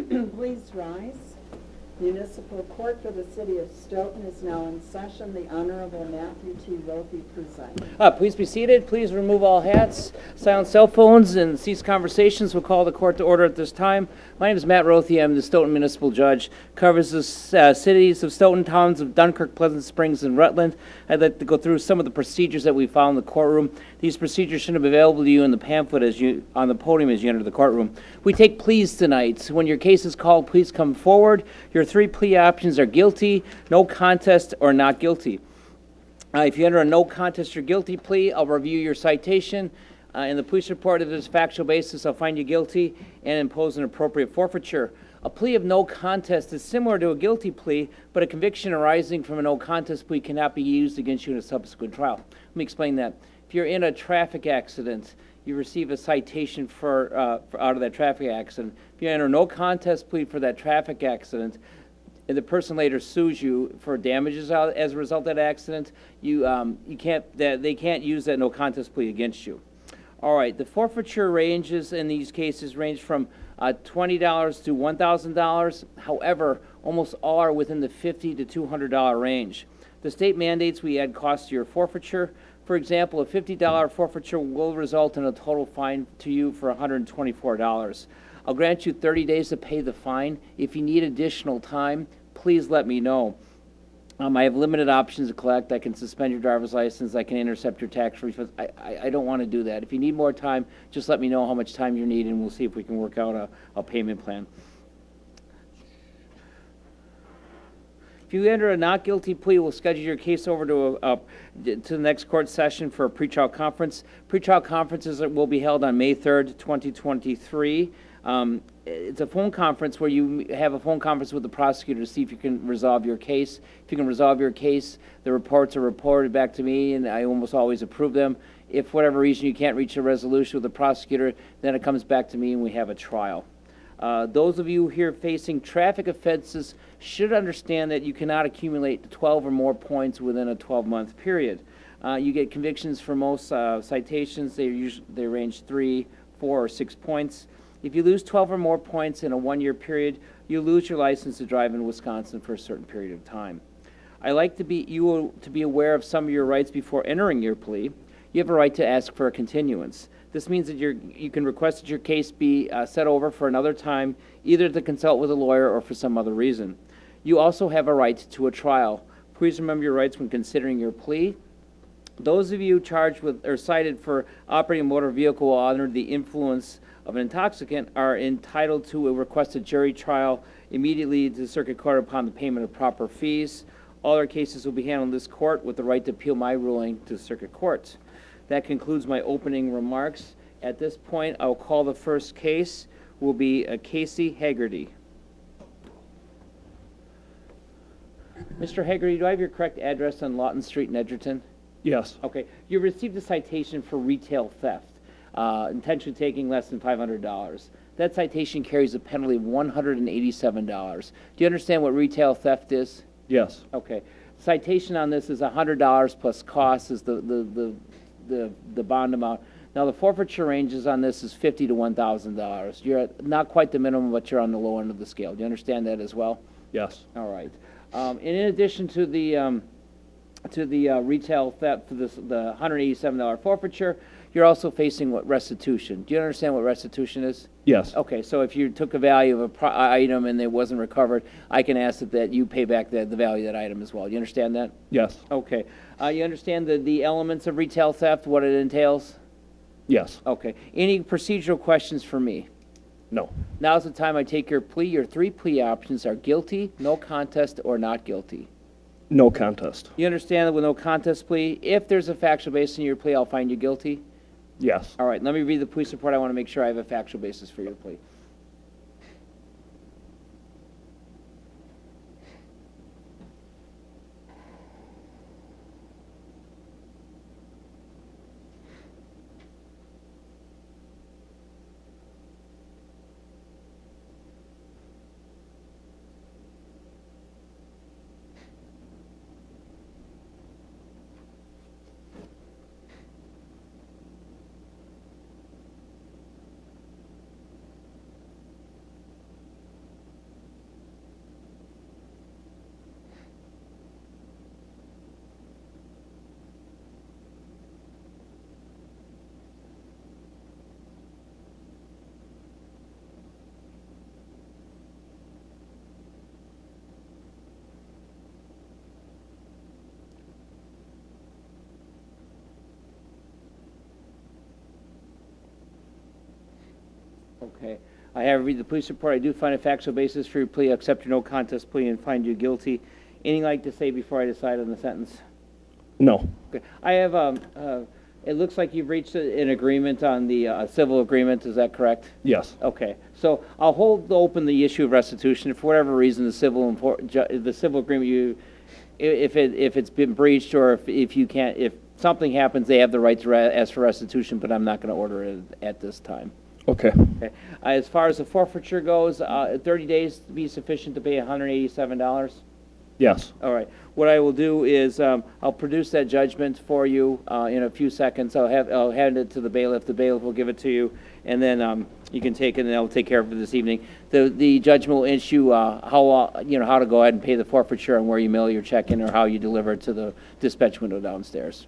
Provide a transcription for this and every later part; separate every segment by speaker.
Speaker 1: Please rise. Municipal Court for the City of Stoughton is now in session. The Honorable Matthew T. Rothey presiding.
Speaker 2: Please be seated. Please remove all hats, silence cell phones, and cease conversations. We'll call the court to order at this time. My name is Matt Rothey. I'm the Stoughton Municipal Judge. Covers the cities of Stoughton, towns of Dunkirk, Pleasant Springs, and Rutland. I'd like to go through some of the procedures that we follow in the courtroom. These procedures should be available to you in the pamphlet on the podium as you enter the courtroom. We take pleas tonight. When your case is called, please come forward. Your three plea options are guilty, no contest, or not guilty. If you enter a no contest or guilty plea, I'll review your citation. In the police report, if there's a factual basis, I'll find you guilty and impose an appropriate forfeiture. A plea of no contest is similar to a guilty plea, but a conviction arising from a no contest plea cannot be used against you in a subsequent trial. Let me explain that. If you're in a traffic accident, you receive a citation for out of that traffic accident. If you enter a no contest plea for that traffic accident, and the person later sues you for damages as a result of that accident, they can't use that no contest plea against you. All right, the forfeiture ranges in these cases range from $20 to $1,000. However, almost all are within the $50 to $200 range. The state mandates we add costs to your forfeiture. For example, a $50 forfeiture will result in a total fine to you for $124. I'll grant you 30 days to pay the fine. If you need additional time, please let me know. I have limited options to collect. I can suspend your driver's license. I can intercept your tax refunds. I don't want to do that. If you need more time, just let me know how much time you need, and we'll see if we can work out a payment plan. If you enter a not guilty plea, we'll schedule your case over to the next court session for a pretrial conference. Pretrial conferences will be held on May 3rd, 2023. It's a phone conference where you have a phone conference with the prosecutor to see if you can resolve your case. If you can resolve your case, the reports are reported back to me, and I almost always approve them. If for whatever reason you can't reach a resolution with the prosecutor, then it comes back to me and we have a trial. Those of you here facing traffic offenses should understand that you cannot accumulate 12 or more points within a 12-month period. You get convictions for most citations. They range 3, 4, or 6 points. If you lose 12 or more points in a one-year period, you lose your license to drive in Wisconsin for a certain period of time. I like you to be aware of some of your rights before entering your plea. You have a right to ask for a continuance. This means that you can request that your case be set over for another time, either to consult with a lawyer or for some other reason. You also have a right to a trial. Please remember your rights when considering your plea. Those of you charged with or cited for operating a motor vehicle while under the influence of an intoxicant are entitled to a requested jury trial immediately to the circuit court upon the payment of proper fees. All our cases will be handled in this court with the right to appeal my ruling to the circuit court. That concludes my opening remarks. At this point, I'll call the first case. Will be Casey Haggerty. Mr. Haggerty, do I have your correct address on Lawton Street in Edgerton?
Speaker 3: Yes.
Speaker 2: Okay. You received a citation for retail theft, intentionally taking less than $500. That citation carries a penalty of $187. Do you understand what retail theft is?
Speaker 3: Yes.
Speaker 2: Okay. Citation on this is $100 plus costs is the bond amount. Now the forfeiture ranges on this is $50 to $1,000. You're at not quite the minimum, but you're on the low end of the scale. Do you understand that as well?
Speaker 3: Yes.
Speaker 2: All right. And in addition to the retail theft for the $187 forfeiture, you're also facing restitution. Do you understand what restitution is?
Speaker 3: Yes.
Speaker 2: Okay, so if you took a value of an item and it wasn't recovered, I can ask that you pay back the value of that item as well. You understand that?
Speaker 3: Yes.
Speaker 2: Okay. You understand the elements of retail theft, what it entails?
Speaker 3: Yes.
Speaker 2: Okay. Any procedural questions for me?
Speaker 3: No.
Speaker 2: Now's the time I take your plea. Your three plea options are guilty, no contest, or not guilty.
Speaker 3: No contest.
Speaker 2: You understand that with no contest plea, if there's a factual basis in your plea, I'll find you guilty?
Speaker 3: Yes.
Speaker 2: All right, let me read the police report. I want to make sure I have a factual basis for your plea. Okay. I have read the police report. I do find a factual basis for your plea, accept your no contest plea, and find you guilty. Anything like to say before I decide on the sentence?
Speaker 3: No.
Speaker 2: Okay. I have, it looks like you've reached an agreement on the civil agreement, is that correct?
Speaker 3: Yes.
Speaker 2: Okay, so I'll hold open the issue of restitution. If for whatever reason the civil agreement, if it's been breached, or if you can't, if something happens, they have the right to ask for restitution, but I'm not going to order it at this time.
Speaker 3: Okay.
Speaker 2: Okay. As far as the forfeiture goes, 30 days to be sufficient to pay $187?
Speaker 3: Yes.
Speaker 2: All right. What I will do is I'll produce that judgment for you in a few seconds. I'll hand it to the bailiff. The bailiff will give it to you, and then you can take it, and I'll take care of it this evening. The judgment will issue how to go ahead and pay the forfeiture and where you mail your check in or how you deliver it to the dispatch window downstairs.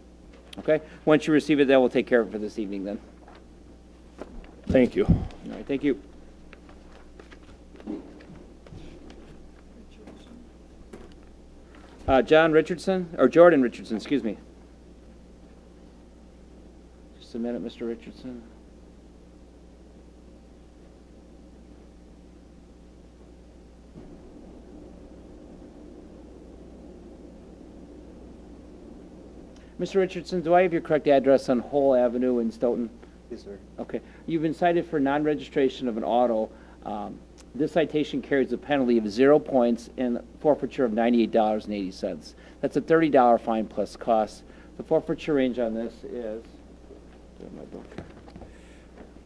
Speaker 2: Okay. Once you receive it, that will take care of it for this evening. Then.
Speaker 3: Thank you.
Speaker 2: All right. Thank you. Jordan Richardson, excuse me. Just a minute, Mr. Richardson. Mr. Richardson, do I have your correct address on Hull Avenue in Stoughton?
Speaker 4: Yes, sir.
Speaker 2: Okay. You've been cited for non-registration of an auto. This citation carries a penalty of 0 points and forfeiture of $98.80. That's a $30 fine plus costs. The forfeiture range on this is, check my book.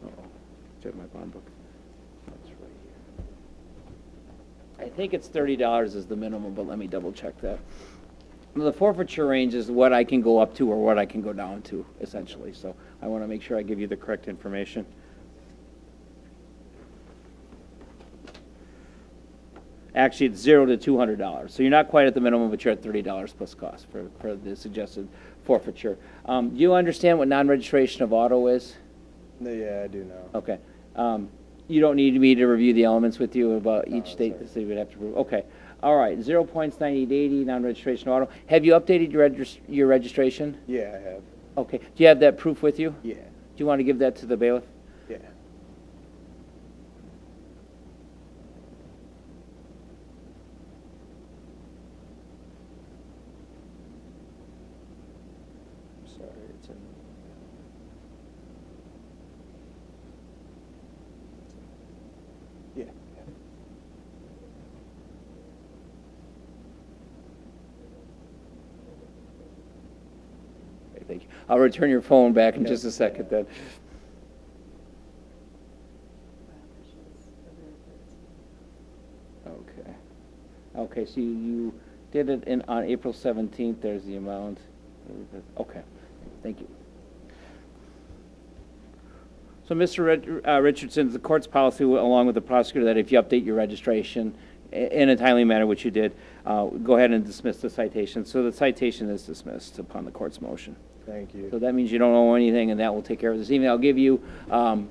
Speaker 2: Uh-oh, check my bond book. That's right here. I think it's $30 is the minimum, but let me double check that. The forfeiture range is what I can go up to or what I can go down to, essentially. So I want to make sure I give you the correct information. Actually, it's $0 to $200. So you're not quite at the minimum, but you're at $30 plus cost for the suggested forfeiture. Do you understand what non-registration of auto is?
Speaker 4: No, yeah, I do now.
Speaker 2: Okay. You don't need me to review the elements with you about
Speaker 4: No,
Speaker 2: each state
Speaker 4: sorry.
Speaker 2: that you would have to prove. Okay. All right. 0 points, 9880, non-registration of auto. Have you updated your registration?
Speaker 4: Yeah, I have.
Speaker 2: Okay. Do you have that proof with you?
Speaker 4: Yeah,
Speaker 2: Do you want to give that to the bailiff?
Speaker 4: yeah. Sorry, it's in. Yeah.
Speaker 2: Okay, thank you. I'll return your phone back in
Speaker 4: Yeah.
Speaker 2: just a second then. Okay. Okay, so you did it on April 17th, there's the amount. Okay, thank you. So, Mr. Richardson, the court's policy, along with the prosecutor, that if you update your registration in a timely manner, which you did, go ahead and dismiss the citation. So the citation is dismissed upon the court's motion.
Speaker 4: Thank you.
Speaker 2: So that means you don't owe anything, and that will take care of it this evening. I'll give you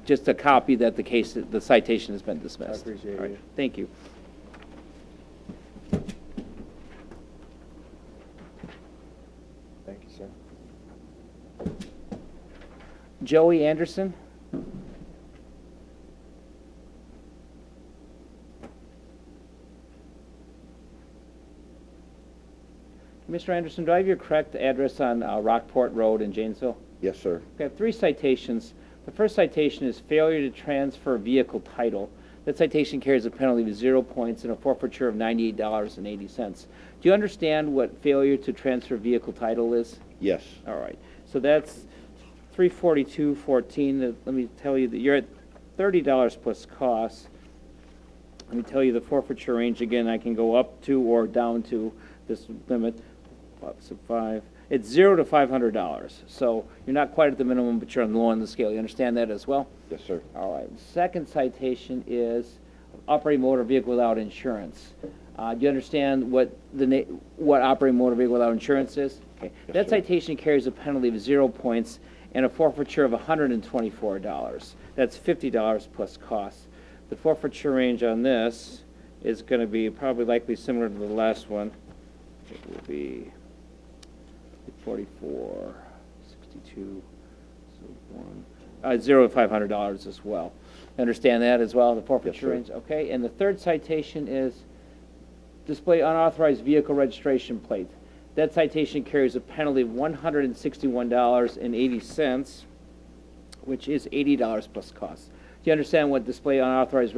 Speaker 2: just a copy that the citation has been dismissed.
Speaker 4: I appreciate
Speaker 2: All right,
Speaker 4: you.
Speaker 2: thank you.
Speaker 4: Thank you, sir.
Speaker 2: Joey Anderson? Mr. Anderson, do I have your correct address on Rockport Road in Janesville?
Speaker 5: Yes, sir.
Speaker 2: I have 3 citations. The first citation is failure to transfer vehicle title. That citation carries a penalty of 0 points and a forfeiture of $98.80. Do you understand what failure to transfer vehicle title is?
Speaker 5: Yes.
Speaker 2: All right. So that's 342.14. Let me tell you that you're at $30 plus costs. Let me tell you the forfeiture range again. I can go up to or down to this limit. So 5. It's $0 to $500. So you're not quite at the minimum, but you're on the low end of the scale. You understand that as well?
Speaker 5: Yes, sir.
Speaker 2: All right. Second citation is operating motor vehicle without insurance. Do you understand what operating motor vehicle without insurance is? Okay.
Speaker 5: Yes,
Speaker 2: That
Speaker 5: sir.
Speaker 2: citation carries a penalty of 0 points and a forfeiture of $124. That's $50 plus costs. The forfeiture range on this is going to be probably likely similar to the last one. It will be 44, 62, so 1, $0 to $500 as well. Understand that as well, the forfeiture
Speaker 5: sir.
Speaker 2: range? Okay, and the third citation is display unauthorized vehicle registration plate. That citation carries a penalty of $161.80, which is $80 plus costs. Do you understand what display unauthorized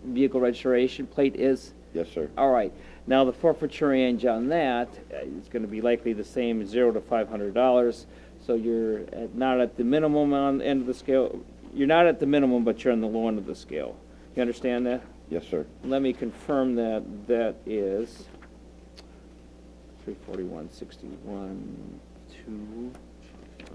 Speaker 2: vehicle registration plate is?
Speaker 5: Yes, sir.
Speaker 2: All right. Now, the forfeiture range on that is going to be likely the same, $0 to $500. So you're not at the minimum on the end of the scale. You're not at the minimum, but you're on the low end of the scale. You understand that?
Speaker 5: Yes, sir.
Speaker 2: Let me confirm that that is 341.61, 2 on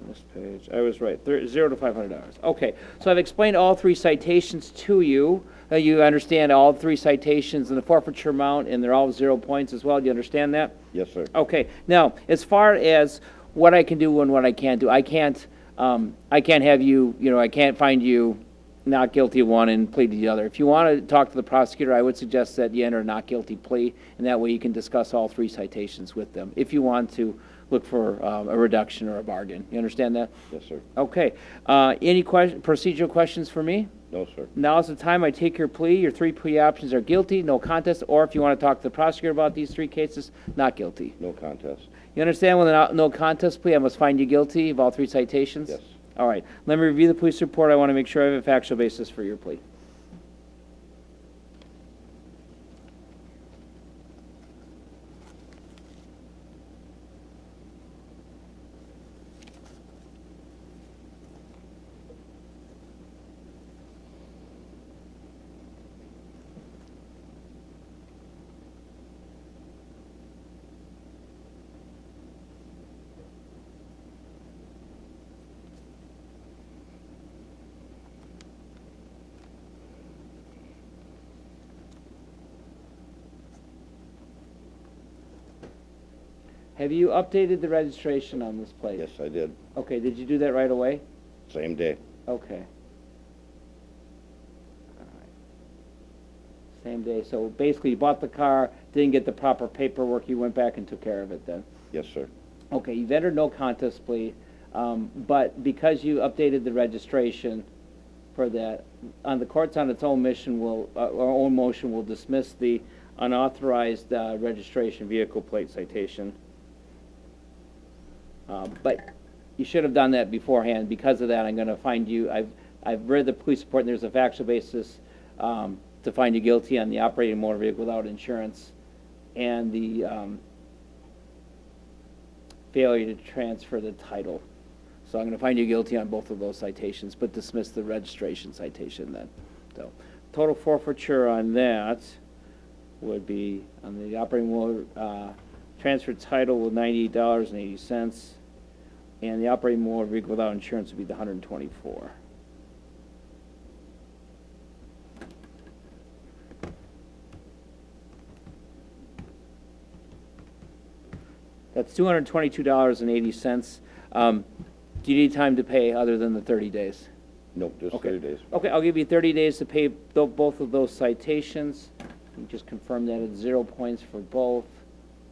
Speaker 2: this page. I was right, $0 to $500. Okay, so I've explained all three citations to you. You understand all three citations and the forfeiture amount, and they're all 0 points as well. Do you understand that?
Speaker 5: Yes, sir.
Speaker 2: Okay, now, as far as what I can do and what I can't do, I can't have you, I can't find you not guilty of one and plead to the other. If you want to talk to the prosecutor, I would suggest that you enter a not guilty plea, and that way you can discuss all three citations with them, if you want to look for a reduction or a bargain. You understand that?
Speaker 5: Yes, sir.
Speaker 2: Okay, any procedural questions for me?
Speaker 5: No, sir.
Speaker 2: Now's the time I take your plea. Your three plea options are guilty, no contest, or if you want to talk to the prosecutor about these three cases, not guilty.
Speaker 5: No contest.
Speaker 2: You understand with a no contest plea, I must find you guilty of all three citations?
Speaker 5: Yes.
Speaker 2: All right. Let me review the police report. I want to make sure I have a factual basis for your plea. Have you updated the registration on this plate?
Speaker 5: Yes, I did.
Speaker 2: Okay, did you do that right away?
Speaker 5: Same day.
Speaker 2: Okay. All right. Same day. So basically, you bought the car, didn't get the proper paperwork, you went back and took care of it then?
Speaker 5: Yes, sir.
Speaker 2: Okay, you've entered no contest plea, but because you updated the registration for that, on the court's on its own mission our own motion will dismiss the unauthorized registration vehicle plate citation. But you should have done that beforehand. Because of that, I'm going to find you, I've read the police report, and there's a factual basis to find you guilty on the operating motor vehicle without insurance and the failure to transfer the title. So I'm going to find you guilty on both of those citations, but dismiss the registration citation then. So total forfeiture on that would be, on the operating motor, transfer title with $98.80, and the operating motor vehicle without insurance would be the $124. That's $222.80. Do you need time to pay other than the 30 days?
Speaker 5: Nope, just
Speaker 2: Okay.
Speaker 5: 30 days.
Speaker 2: Okay, I'll give you 30 days to pay both of those citations. You just confirm that it's 0 points for both.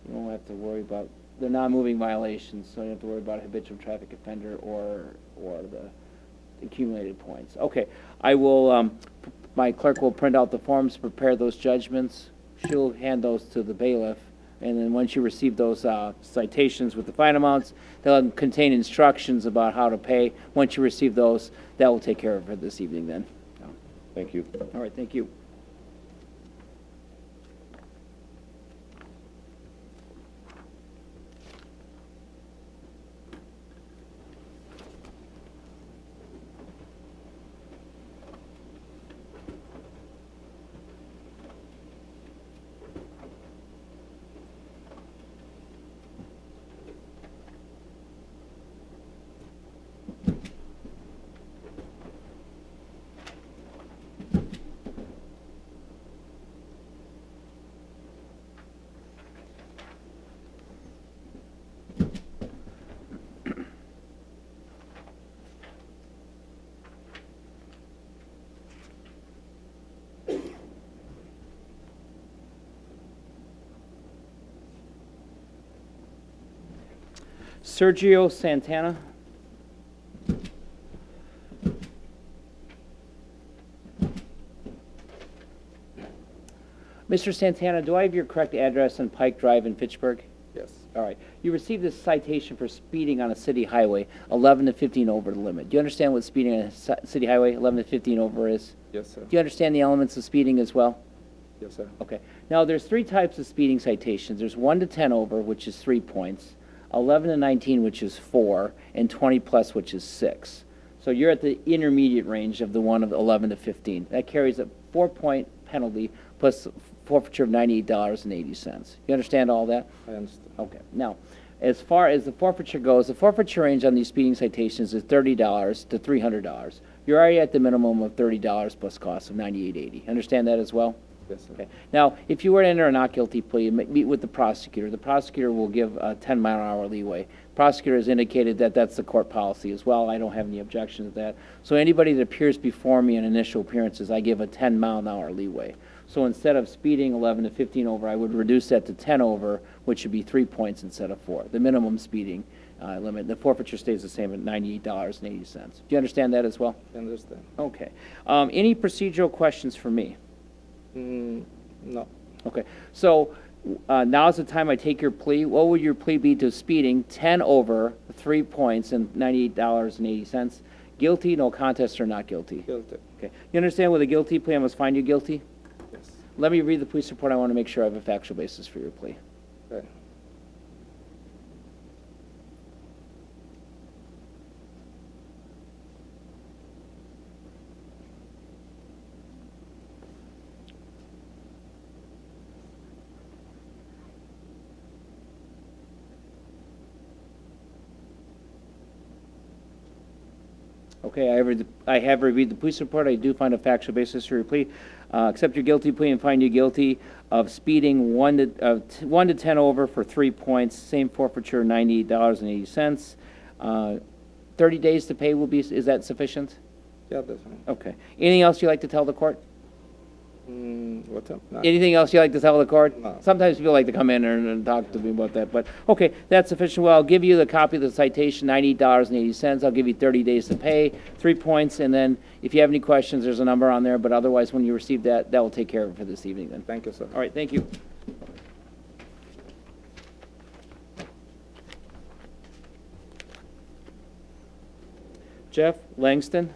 Speaker 2: You won't have to worry about, they're non-moving violations, so you don't have to worry about a habitual traffic offender or the accumulated points. Okay, I will, my clerk will print out the forms, prepare those judgments. She'll hand those to the bailiff, and then once you receive those citations with the fine amounts, they'll contain instructions about how to pay. Once you receive those, that will take care of it this evening then.
Speaker 5: Thank you.
Speaker 2: All right, thank you. Sergio Santana. Mr. Santana, do I have your correct address on Pike Drive in Fitchburg?
Speaker 4: Yes.
Speaker 2: All right. You received a citation for speeding on a city highway, 11 to 15 over the limit. Do you understand what speeding on a city highway, 11 to 15 over is?
Speaker 4: Yes, sir.
Speaker 2: Do you understand the elements of speeding as well?
Speaker 4: Yes, sir.
Speaker 2: Okay. Now, there's three types of speeding citations. There's 1 to 10 over, which is 3 points, 11 to 19, which is 4, and 20 plus, which is 6. So you're at the intermediate range of the one of 11 to 15. That carries a 4-point penalty plus forfeiture of $98.80. You understand all that?
Speaker 4: I understand.
Speaker 2: Okay. Now, as far as the forfeiture goes, the forfeiture range on these speeding citations is $30 to $300. You're already at the minimum of $30 plus costs of $98.80. Understand that as well?
Speaker 4: Yes, sir.
Speaker 2: Okay. Now, if you were to enter a not guilty plea, meet with the prosecutor. The prosecutor will give a 10-mile-an-hour leeway. Prosecutor has indicated that that's the court policy as well. I don't have any objection to that. So anybody that appears before me in initial appearances, I give a 10-mile-an-hour leeway. So instead of speeding 11 to 15 over, I would reduce that to 10 over, which would be 3 points instead of 4. The minimum speeding limit, the forfeiture stays the same at $98.80. Do you understand that as well?
Speaker 4: I understand.
Speaker 2: Okay. Any procedural questions for me?
Speaker 4: No.
Speaker 2: Okay, so now's the time I take your plea. What would your plea be to speeding? 10 over, 3 points, and $98.80. Guilty, no contest, or not guilty?
Speaker 4: Guilty.
Speaker 2: Okay, you understand with a guilty plea, I must find you guilty?
Speaker 4: Yes.
Speaker 2: Let me read the police report. I want to make sure I have a factual basis for your plea.
Speaker 4: Okay.
Speaker 2: Okay, I have reviewed the police report. I do find a factual basis for your plea. Accept your guilty plea and find you guilty of speeding 1 to 10 over for 3 points, same forfeiture, $98.80. 30 days to pay will be, is that sufficient?
Speaker 4: Yeah, that's fine.
Speaker 2: Okay. Anything else you'd like to tell the court?
Speaker 4: What's up? No.
Speaker 2: Anything else you'd like to tell the court?
Speaker 4: No.
Speaker 2: Sometimes people like to come in and talk to me about that, but, okay, that's sufficient. Well, I'll give you the copy of the citation, $98.80. I'll give you 30 days to pay, 3 points, and then if you have any questions, there's a number on there, but otherwise, when you receive that, that will take care of it for this evening then.
Speaker 4: Thank you, sir.
Speaker 2: All right, thank you. Jeff Langston?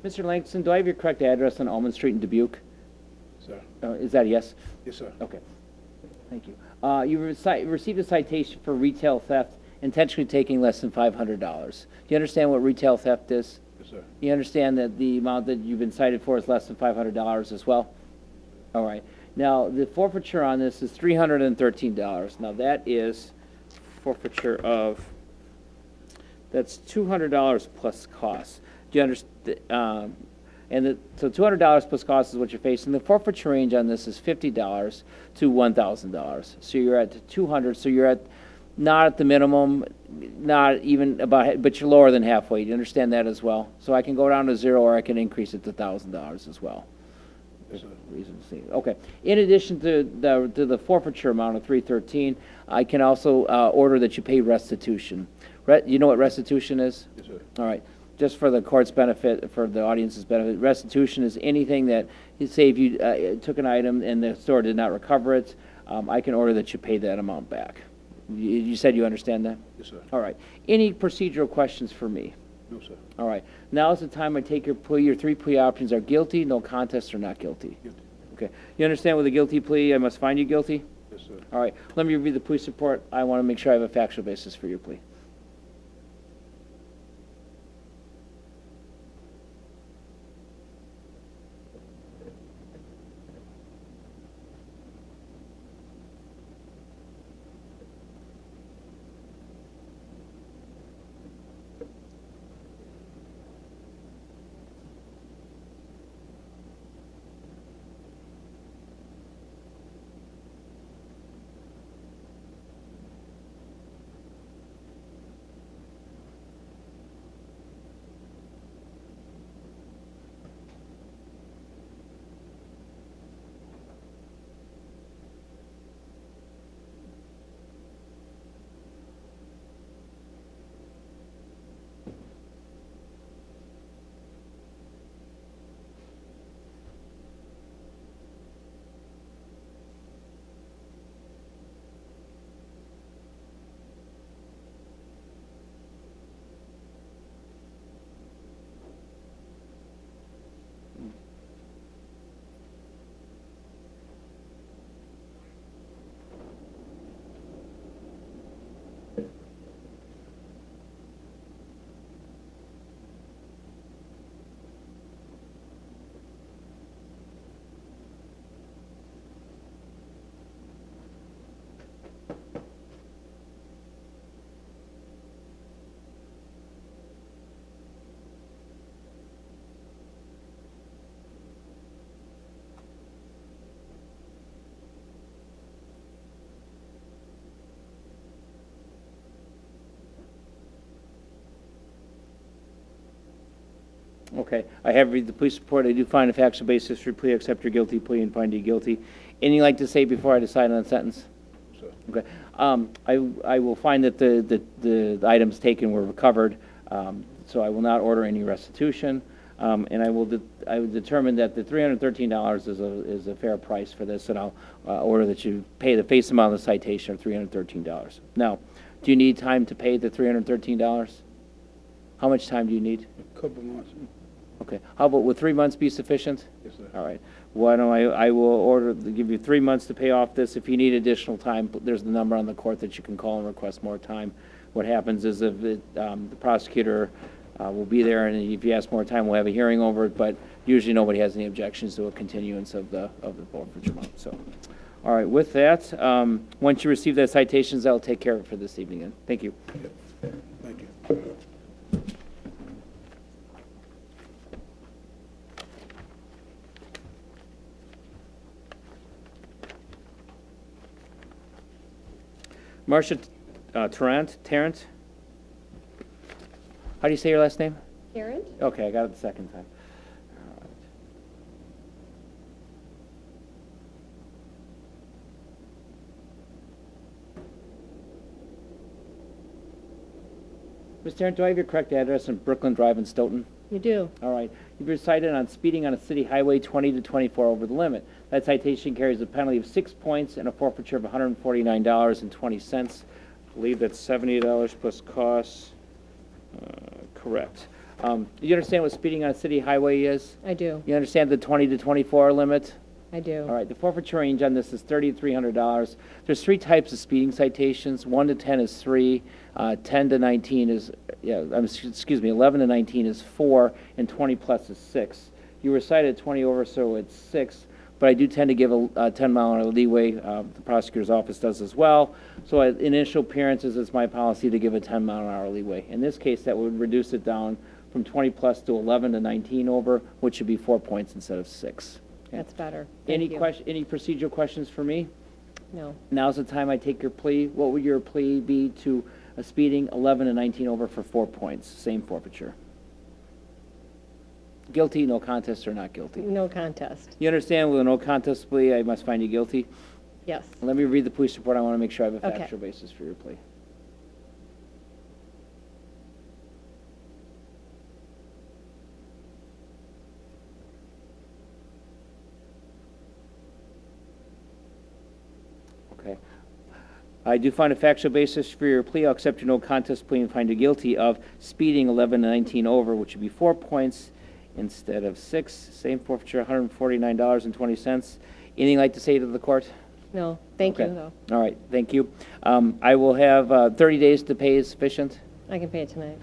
Speaker 2: Mr. Langston, do I have your correct address on Almond Street in Dubuque?
Speaker 6: Sir.
Speaker 2: Is that a yes?
Speaker 6: Yes, sir.
Speaker 2: Okay. Thank you. You received a citation for retail theft, intentionally taking less than $500. Do you understand what retail theft is?
Speaker 6: Yes, sir.
Speaker 2: You understand that the amount that you've been cited for is less than $500 as well? All right. Now, the forfeiture on this is $313. Now, that is forfeiture of, that's $200 plus costs. Do you understand? So $200 plus costs is what you're facing. The forfeiture range on this is $50 to $1,000. So you're at $200. So you're at not at the minimum, not even about, but you're lower than halfway. Do you understand that as well? So I can go down to 0, or I can increase it to $1,000 as well.
Speaker 6: Yes, sir.
Speaker 2: Reason to see. Okay. In addition to the forfeiture amount of $313, I can also order that you pay restitution. You know what restitution is?
Speaker 6: Yes, sir.
Speaker 2: All right. Just for the court's benefit, for the audience's benefit, restitution is anything that, say if you took an item and the store did not recover it, I can order that you pay that amount back. You said you understand that?
Speaker 6: Yes, sir.
Speaker 2: All right. Any procedural questions for me?
Speaker 6: No, sir.
Speaker 2: All right. Now is the time I take your plea. Your 3 plea options are guilty, no contest, or not guilty.
Speaker 6: Guilty.
Speaker 2: Okay. You understand with a guilty plea, I must find you guilty?
Speaker 6: Yes, sir.
Speaker 2: All right. Let me review the police report. I want to make sure I have a factual basis for your plea. Okay, I have read the police report. I do find a factual basis for your plea, accept your guilty plea, and find you guilty. Anything you'd like to say before I decide on the sentence?
Speaker 6: Sir.
Speaker 2: Okay. I will find that the items taken were recovered, so I will not order any restitution. And I will determine that the $313 is a fair price for this, and I'll order that you pay the face amount of the citation of $313. Now, do you need time to pay the $313? How much time do you need?
Speaker 6: A couple months.
Speaker 2: Okay. How about, would 3 months be sufficient?
Speaker 6: Yes, sir.
Speaker 2: All right. Why don't I will order, give you 3 months to pay off this. If you need additional time, there's the number on the court that you can call and request more time. What happens is if the prosecutor will be there, and if you ask more time, we'll have a hearing over it, but usually nobody has any objections to a continuance of the forfeiture amount. So, all right, with that, once you receive the citations, I'll take care of it for this evening. Then. Thank you.
Speaker 6: Thank you.
Speaker 2: Marcia Tarrant. How do you say your last name?
Speaker 7: Karen?
Speaker 2: Okay, I got it the second time. All right. Ms. Tarrant, do I have your correct address in Brooklyn Drive in Stoughton?
Speaker 7: You do.
Speaker 2: All right. You've been cited on speeding on a city highway 20 to 24 over the limit. That citation carries a penalty of 6 points and a forfeiture of $149.20. I believe that's $70 plus costs. Correct. Do you understand what speeding on a city highway is?
Speaker 7: I do.
Speaker 2: You understand the 20 to 24 limit?
Speaker 7: I do.
Speaker 2: All right, the forfeiture range on this is $30 to $300. There's 3 types of speeding citations. 1 to 10 is 3, 10 to 19 is, 11 to 19 is 4, and 20 plus is 6. You were cited 20 over, so it's 6, but I do tend to give a 10-mile-an-hour leeway. The prosecutor's office does as well. So in initial appearances, it's my policy to give a 10-mile-an-hour leeway. In this case, that would reduce it down from 20 plus to 11 to 19 over, which should be 4 points instead of 6. Okay.
Speaker 7: That's better.
Speaker 2: Any
Speaker 7: Thank you.
Speaker 2: any procedural questions for me?
Speaker 7: No.
Speaker 2: Now's the time I take your plea. What would your plea be to a speeding 11 to 19 over for 4 points? Same forfeiture. Guilty, no contest, or not guilty?
Speaker 7: No contest.
Speaker 2: You understand with a no contest plea, I must find you guilty?
Speaker 7: Yes.
Speaker 2: Let me read the police report. I want to make sure I have a
Speaker 7: Okay.
Speaker 2: factual basis for your plea. Okay. I do find a factual basis for your plea. I'll accept your no contest plea and find you guilty of speeding 11 to 19 over, which would be 4 points instead of 6. Same forfeiture, $149.20. Anything you'd like to say to the court?
Speaker 7: No. Thank
Speaker 2: Okay.
Speaker 7: you, though.
Speaker 2: All right, thank you. I will have 30 days to pay is sufficient.
Speaker 7: I can pay it tonight.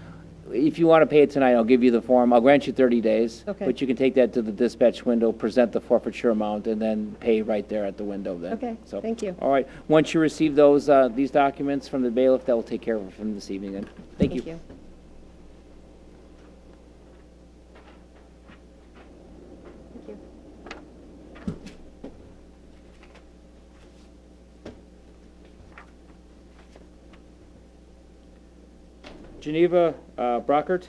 Speaker 2: If you want to pay it tonight, I'll give you the form. I'll grant you 30 days.
Speaker 7: Okay.
Speaker 2: But you can take that to the dispatch window, present the forfeiture amount, and then pay right there at the window then.
Speaker 7: Okay,
Speaker 2: So,
Speaker 7: thank you.
Speaker 2: All right, once you receive those, these documents from the bailiff, that will take care of it from this evening then. Thank you.
Speaker 7: Thank you.
Speaker 2: Geneva Brockert?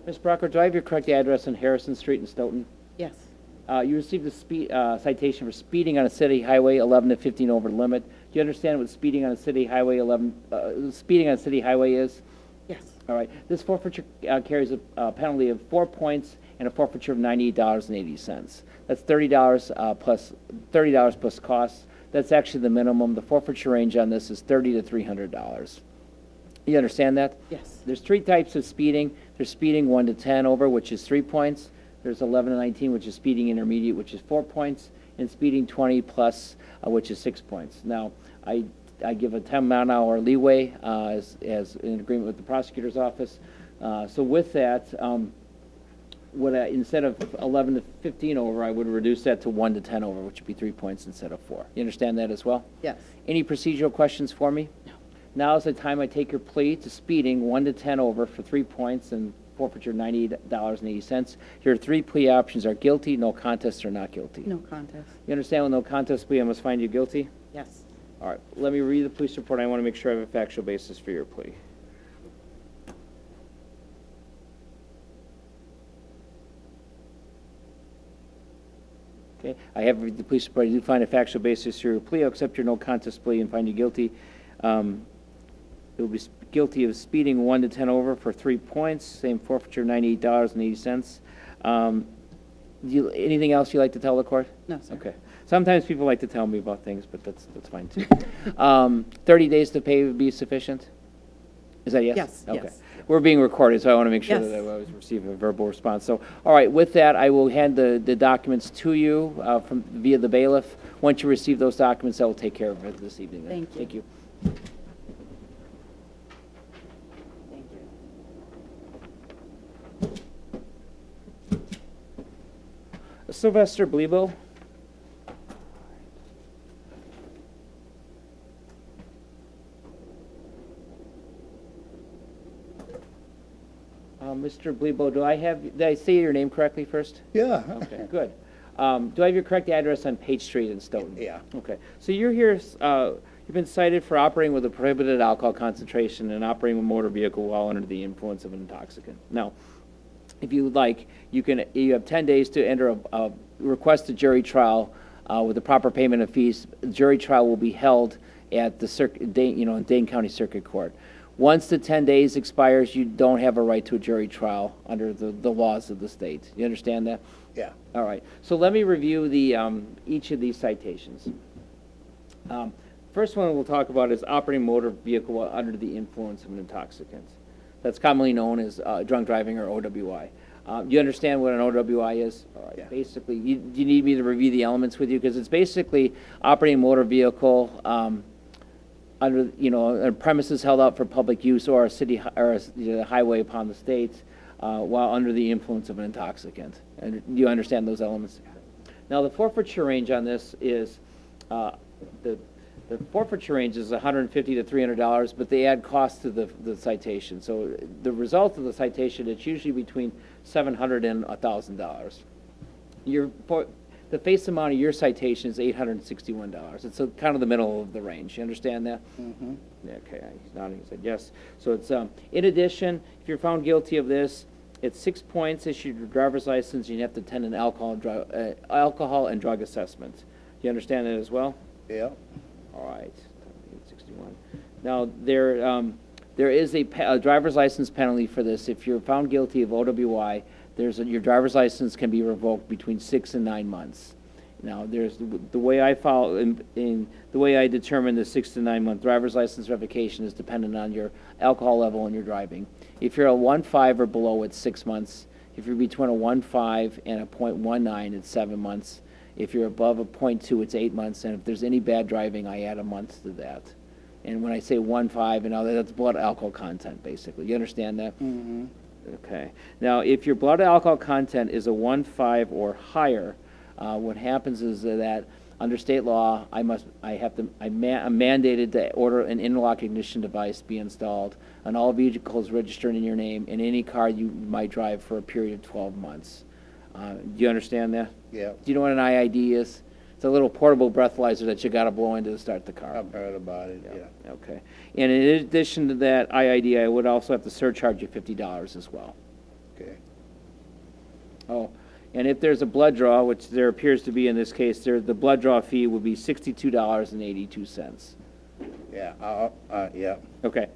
Speaker 2: Ms. Brockert, do I have your correct address on Harrison Street in Stoughton?
Speaker 7: Yes.
Speaker 2: You received a citation for speeding on a city highway 11 to 15 over the limit. Do you understand what speeding on a city highway speeding on a city highway is?
Speaker 7: Yes.
Speaker 2: All right. This forfeiture carries a penalty of 4 points and a forfeiture of $98.80. That's $30 plus costs. That's actually the minimum. The forfeiture range on this is $30 to $300. You understand that?
Speaker 7: Yes.
Speaker 2: There's 3 types of speeding. There's speeding 1 to 10 over, which is 3 points. There's 11 to 19, which is speeding intermediate, which is 4 points, and speeding 20 plus, which is 6 points. Now, I give a 10-mile-an-hour leeway as in agreement with the prosecutor's office. So with that, instead of 11 to 15 over, I would reduce that to 1 to 10 over, which would be 3 points instead of 4. You understand that as well?
Speaker 7: Yes.
Speaker 2: Any procedural questions for me? No. Now is the time I take your plea to speeding 1 to 10 over for 3 points and forfeiture $98.80. Your 3 plea options are guilty, no contest, or not guilty.
Speaker 7: No contest.
Speaker 2: You understand with no contest plea, I must find you guilty?
Speaker 7: Yes.
Speaker 2: All right, let me read the police report. I want to make sure I have a factual basis for your plea. Okay, I have read the police report. I do find a factual basis for your plea. I'll accept your no contest plea and find you guilty. You'll be guilty of speeding 1 to 10 over for 3 points, same forfeiture, $98.80. Anything else you'd like to tell the court?
Speaker 1: No, sir.
Speaker 2: Okay. Sometimes people like to tell me about things, but that's fine too. 30 days to pay would be sufficient? Is that a yes?
Speaker 1: Yes,
Speaker 2: Okay.
Speaker 1: yes.
Speaker 2: We're being recorded, so I want to make sure
Speaker 1: Yes.
Speaker 2: that I always receive a verbal response. So, all right, with that, I will hand the documents to you via the bailiff. Once you receive those documents, I will take care of it this evening. then.
Speaker 1: Thank you.
Speaker 2: Thank you.
Speaker 1: Thank you.
Speaker 2: Sylvester Blebo. Mr. Blebo, did I say your name correctly first?
Speaker 6: Yeah.
Speaker 2: Okay, good. Do I have your correct address on Page Street in Stoughton?
Speaker 6: Yeah.
Speaker 2: Okay, so you're here, you've been cited for operating with a prohibited alcohol concentration and operating a motor vehicle while under the influence of an intoxicant. Now, if you would like, you have 10 days to enter a request a jury trial with the proper payment of fees. The jury trial will be held at the Dane County Circuit Court. Once the 10 days expires, you don't have a right to a jury trial under the laws of the state. You understand that?
Speaker 6: Yeah.
Speaker 2: All right. So let me review each of these citations. First one we'll talk about is operating motor vehicle while under the influence of an intoxicant. That's commonly known as drunk driving or OWI. Do you understand what an OWI is? All right.
Speaker 6: Yeah.
Speaker 2: Basically, you need me to review the elements with you? Because it's basically operating a motor vehicle under, premises held out for public use or a city or a highway upon the state while under the influence of an intoxicant. And do you understand those elements? Now, the forfeiture range on this is the forfeiture range is $150 to $300, but they add cost to the citation. So the result of the citation, it's usually between $700 and $1,000. The face amount of your citation is $861. It's kind of the middle of the range. You understand that?
Speaker 6: Mm-hmm.
Speaker 2: Okay, he's nodding. He said yes. So it's in addition, if you're found guilty of this, it's 6 points issued your driver's license, and you have to attend an alcohol and drug assessment. Do you understand that as well?
Speaker 6: Yeah.
Speaker 2: All right, 61. Now, there is a driver's license penalty for this. If you're found guilty of OWI, your driver's license can be revoked between 6 and 9 months. Now, there's the way I follow in the way I determine the 6 to 9 month driver's license revocation is dependent on your alcohol level and your driving. If you're a 1.5 or below, it's 6 months. If you're between a 1.5 and a 0.19, it's 7 months. If you're above a 0.2, it's 8 months. And if there's any bad driving, I add a month to that. And when I say 1.5 and all that, that's blood alcohol content, basically. You understand that?
Speaker 6: Mm-hmm.
Speaker 2: Okay. Now, if your blood alcohol content is a 1.5 or higher, what happens is that under state law, I'm mandated to order an interlock ignition device be installed on all vehicles registered in your name in any car you might drive for a period of 12 months. Do you understand that?
Speaker 6: Yeah.
Speaker 2: Do you know what an IID is? It's a little portable breathalyzer that you got to blow into to start the car.
Speaker 6: I've heard about it, yeah.
Speaker 2: Okay. And in addition to that IID, I would also have to surcharge you $50 as well.
Speaker 6: Okay.
Speaker 2: Oh, and if there's a blood draw, which there appears to be in this case, the blood draw fee would be $62.82.
Speaker 6: Yeah, yeah.
Speaker 2: Okay,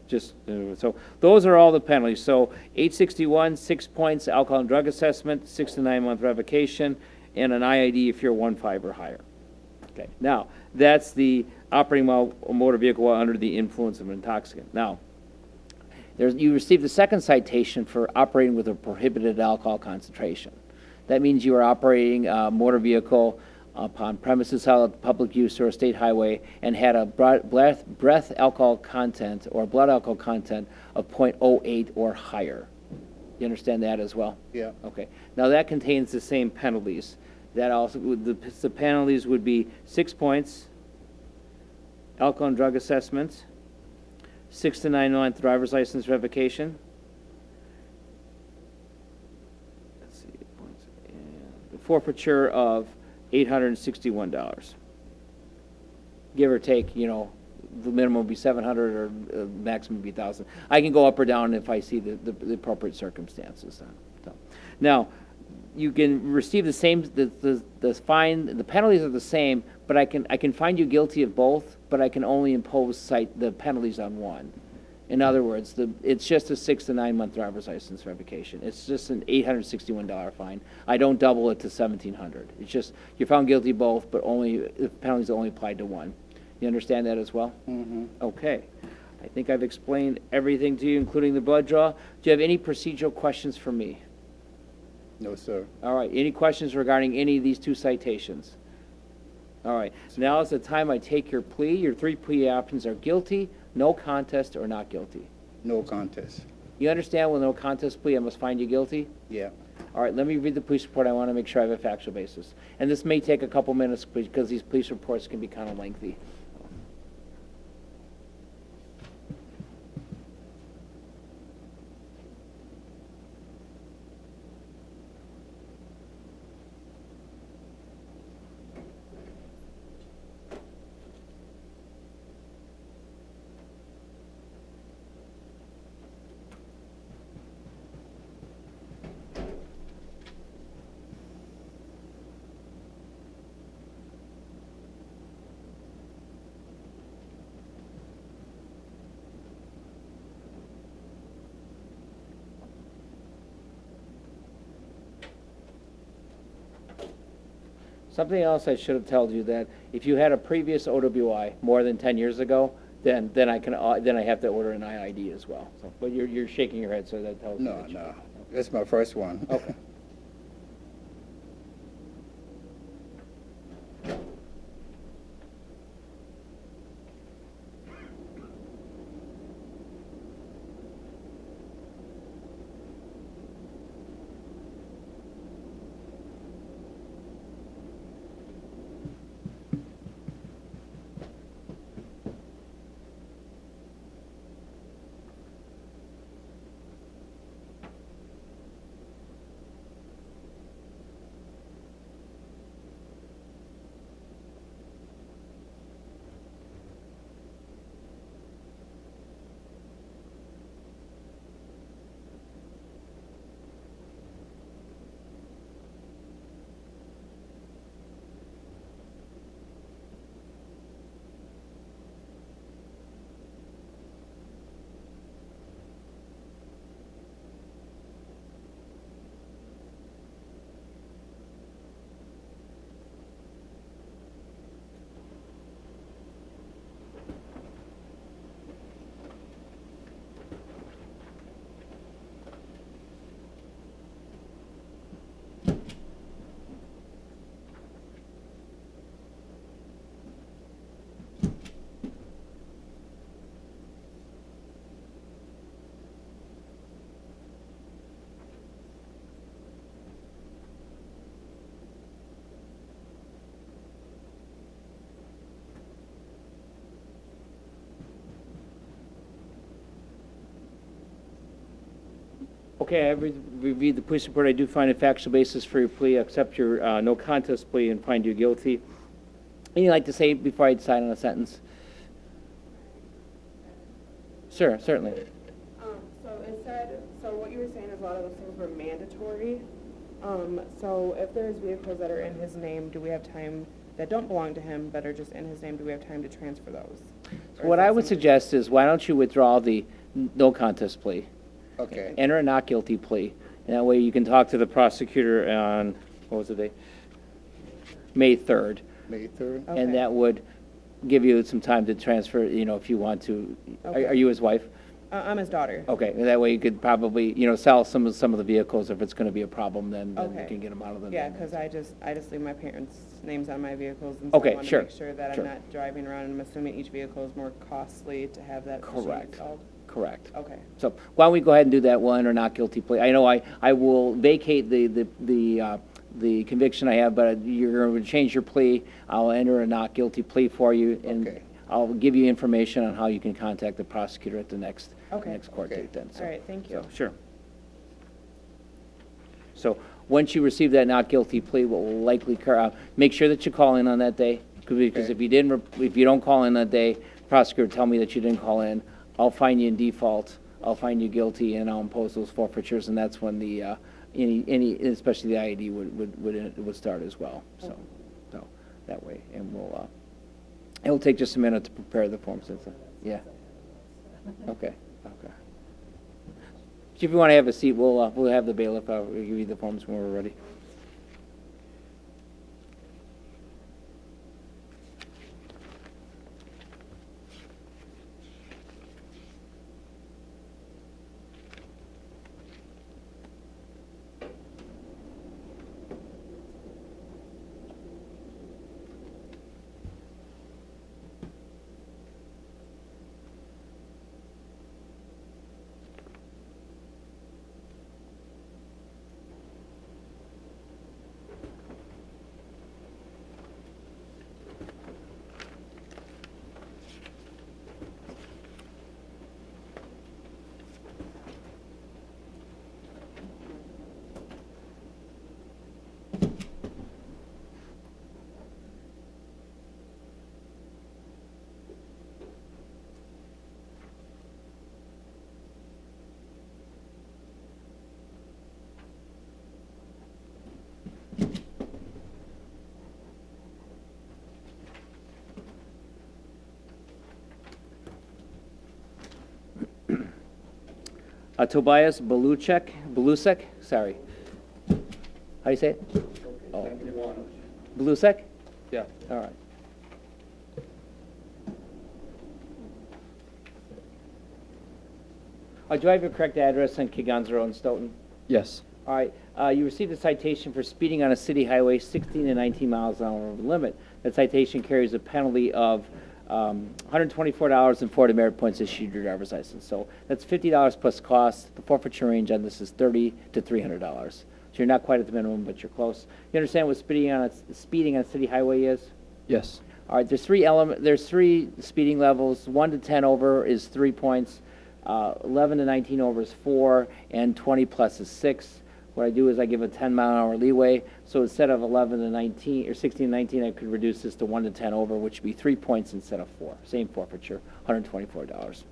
Speaker 2: so those are all the penalties. So 861, 6 points, alcohol and drug assessment, 6 to 9 month revocation, and an IID if you're 1.5 or higher. Okay, now that's the operating a motor vehicle while under the influence of an intoxicant. Now, you received the second citation for operating with a prohibited alcohol concentration. That means you are operating a motor vehicle upon premises held at public use or a state highway and had a breath alcohol content or blood alcohol content of 0.08 or higher. You understand that as well?
Speaker 6: Yeah.
Speaker 2: Okay. Now that contains the same penalties. That also the penalties would be 6 points, alcohol and drug assessment, 6 to 9 month driver's license revocation. Let's see, and the forfeiture of $861. give or take, the minimum would be 700 or maximum would be 1,000. I can go up or down if I see the appropriate circumstances. So. Now, you can receive the same, the fine, the penalties are the same, but I can find you guilty of both, but I can only impose the penalties on one. In other words, it's just a 6 to 9 month driver's license revocation. It's just an $861 fine. I don't double it to $1,700. It's just, you're found guilty both, but the penalties are only applied to one. You understand that as well?
Speaker 6: Mm-hmm.
Speaker 2: Okay. I think I've explained everything to you, including the blood draw. Do you have any procedural questions for me?
Speaker 6: No, sir.
Speaker 2: All right, any questions regarding any of these 2 citations? All right, now is the time I take your plea. Your 3 plea options are guilty, no contest, or not guilty.
Speaker 6: No contest.
Speaker 2: You understand with no contest plea, I must find you guilty?
Speaker 6: Yeah.
Speaker 2: All right, let me read the police report. I want to make sure I have a factual basis. And this may take a couple minutes because these police reports can be kind of lengthy. Something else I should have told you, that if you had a previous OWI more than 10 years ago, then I have to order an IID as well. So, but you're shaking your head, so that tells me
Speaker 6: No,
Speaker 2: that you-
Speaker 6: no. That's my first one.
Speaker 2: Okay. Okay, I reviewed the police report. I do find a factual basis for your plea, accept your no contest plea, and find you guilty. Anything you'd like to say before I decide on a sentence? Sure, certainly.
Speaker 8: So what you were saying is a lot of those things were mandatory. So if there's vehicles that are in his name, do we have time, that don't belong to him, but are just in his name, do we have time to transfer those?
Speaker 2: So what I would suggest is, why don't you withdraw the no contest plea?
Speaker 6: Okay.
Speaker 2: Enter a not guilty plea, and that way you can talk to the prosecutor on, what was the date? May 3rd.
Speaker 6: May 3rd?
Speaker 8: Okay.
Speaker 2: And that would give you some time to transfer, if you want to.
Speaker 8: Okay.
Speaker 2: Are you his wife?
Speaker 8: I'm his daughter.
Speaker 2: Okay, and that way you could probably, sell some of the vehicles. If it's going to be a problem, then you
Speaker 8: Okay.
Speaker 2: can get them out of the.
Speaker 8: Yeah, because I just leave my parents' names on my vehicles, and so
Speaker 2: Okay,
Speaker 8: I want
Speaker 2: sure,
Speaker 8: to make sure that
Speaker 2: sure.
Speaker 8: I'm not driving around, and I'm assuming each vehicle is more costly to have that machine
Speaker 2: Correct.
Speaker 8: installed.
Speaker 2: Correct.
Speaker 8: Okay.
Speaker 2: So why don't we go ahead and do that one or not guilty plea? I know I will vacate the conviction I have, but you're going to change your plea. I'll enter a not guilty plea for you, and
Speaker 6: Okay.
Speaker 2: I'll give you information on how you can contact the prosecutor at the next court
Speaker 6: Okay.
Speaker 2: date then. So-
Speaker 8: All right, thank you.
Speaker 2: so, Sure. So once you receive that not guilty plea, what will likely occur, make sure that you call in on that day. Because
Speaker 6: Okay.
Speaker 2: if you didn't, if you don't call in that day, prosecutor will tell me that you didn't call in, I'll find you in default, I'll find you guilty, and I'll impose those forfeitures, and that's when the, any, especially the IED would start as well, so that way, and it'll take just a minute to prepare the forms, yeah. Okay. If you want to have a seat, we'll have the bailiff, we'll give you the forms when we're ready. Tobias Belusek, sorry. How do you say it? Oh. Belusek?
Speaker 4: Yeah.
Speaker 2: All right. Do I have your correct address on Kegonsa Road in Stoughton?
Speaker 6: Yes.
Speaker 2: All right, you received a citation for speeding on a city highway 16 to 19 miles an hour over the limit. That citation carries a penalty of $124 and 4 demerit points issued your driver's license. So that's $50 plus cost. The forfeiture range on this is $30 to $300. So you're not quite at the minimum, but you're close. You understand what speeding on a city highway is?
Speaker 6: Yes.
Speaker 2: All right, there's three speeding levels. 1 to 10 over is 3 points. 11 to 19 over is 4, and 20 plus is 6. What I do is I give a 10-mile-an-hour leeway. So instead of 11 to 19 or 16 to 19, I could reduce this to 1 to 10 over, which would be 3 points instead of 4. Same forfeiture, $124.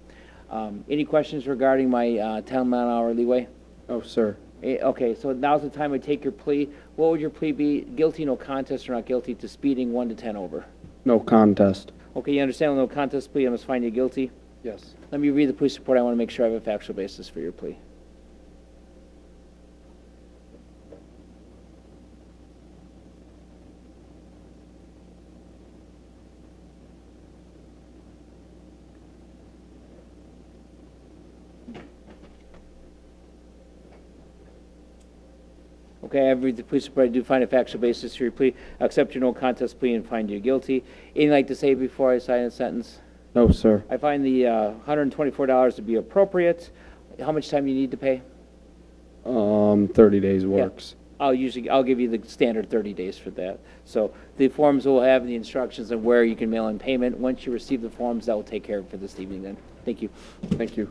Speaker 2: Any questions regarding my 10-mile-an-hour leeway?
Speaker 6: Oh, sir.
Speaker 2: Okay, so now's the time I take your plea. What would your plea be? Guilty, no contest, or not guilty to speeding 1 to 10 over?
Speaker 6: No contest.
Speaker 2: Okay, you understand with no contest plea, I must find you guilty?
Speaker 6: Yes.
Speaker 2: Let me read the police report. I want to make sure I have a factual basis for your plea. Okay, I've read the police report. I do find a factual basis for your plea. I accept your no contest plea and find you guilty. Anything you'd like to say before I sign a sentence?
Speaker 6: No, sir.
Speaker 2: I find the $124 to be appropriate. How much time do you need to pay?
Speaker 6: 30 days works.
Speaker 2: I'll give you the standard 30 days for that. So the forms will have the instructions on where you can mail in payment. Once you receive the forms, that will take care of it for this evening then. Thank you.
Speaker 6: Thank you.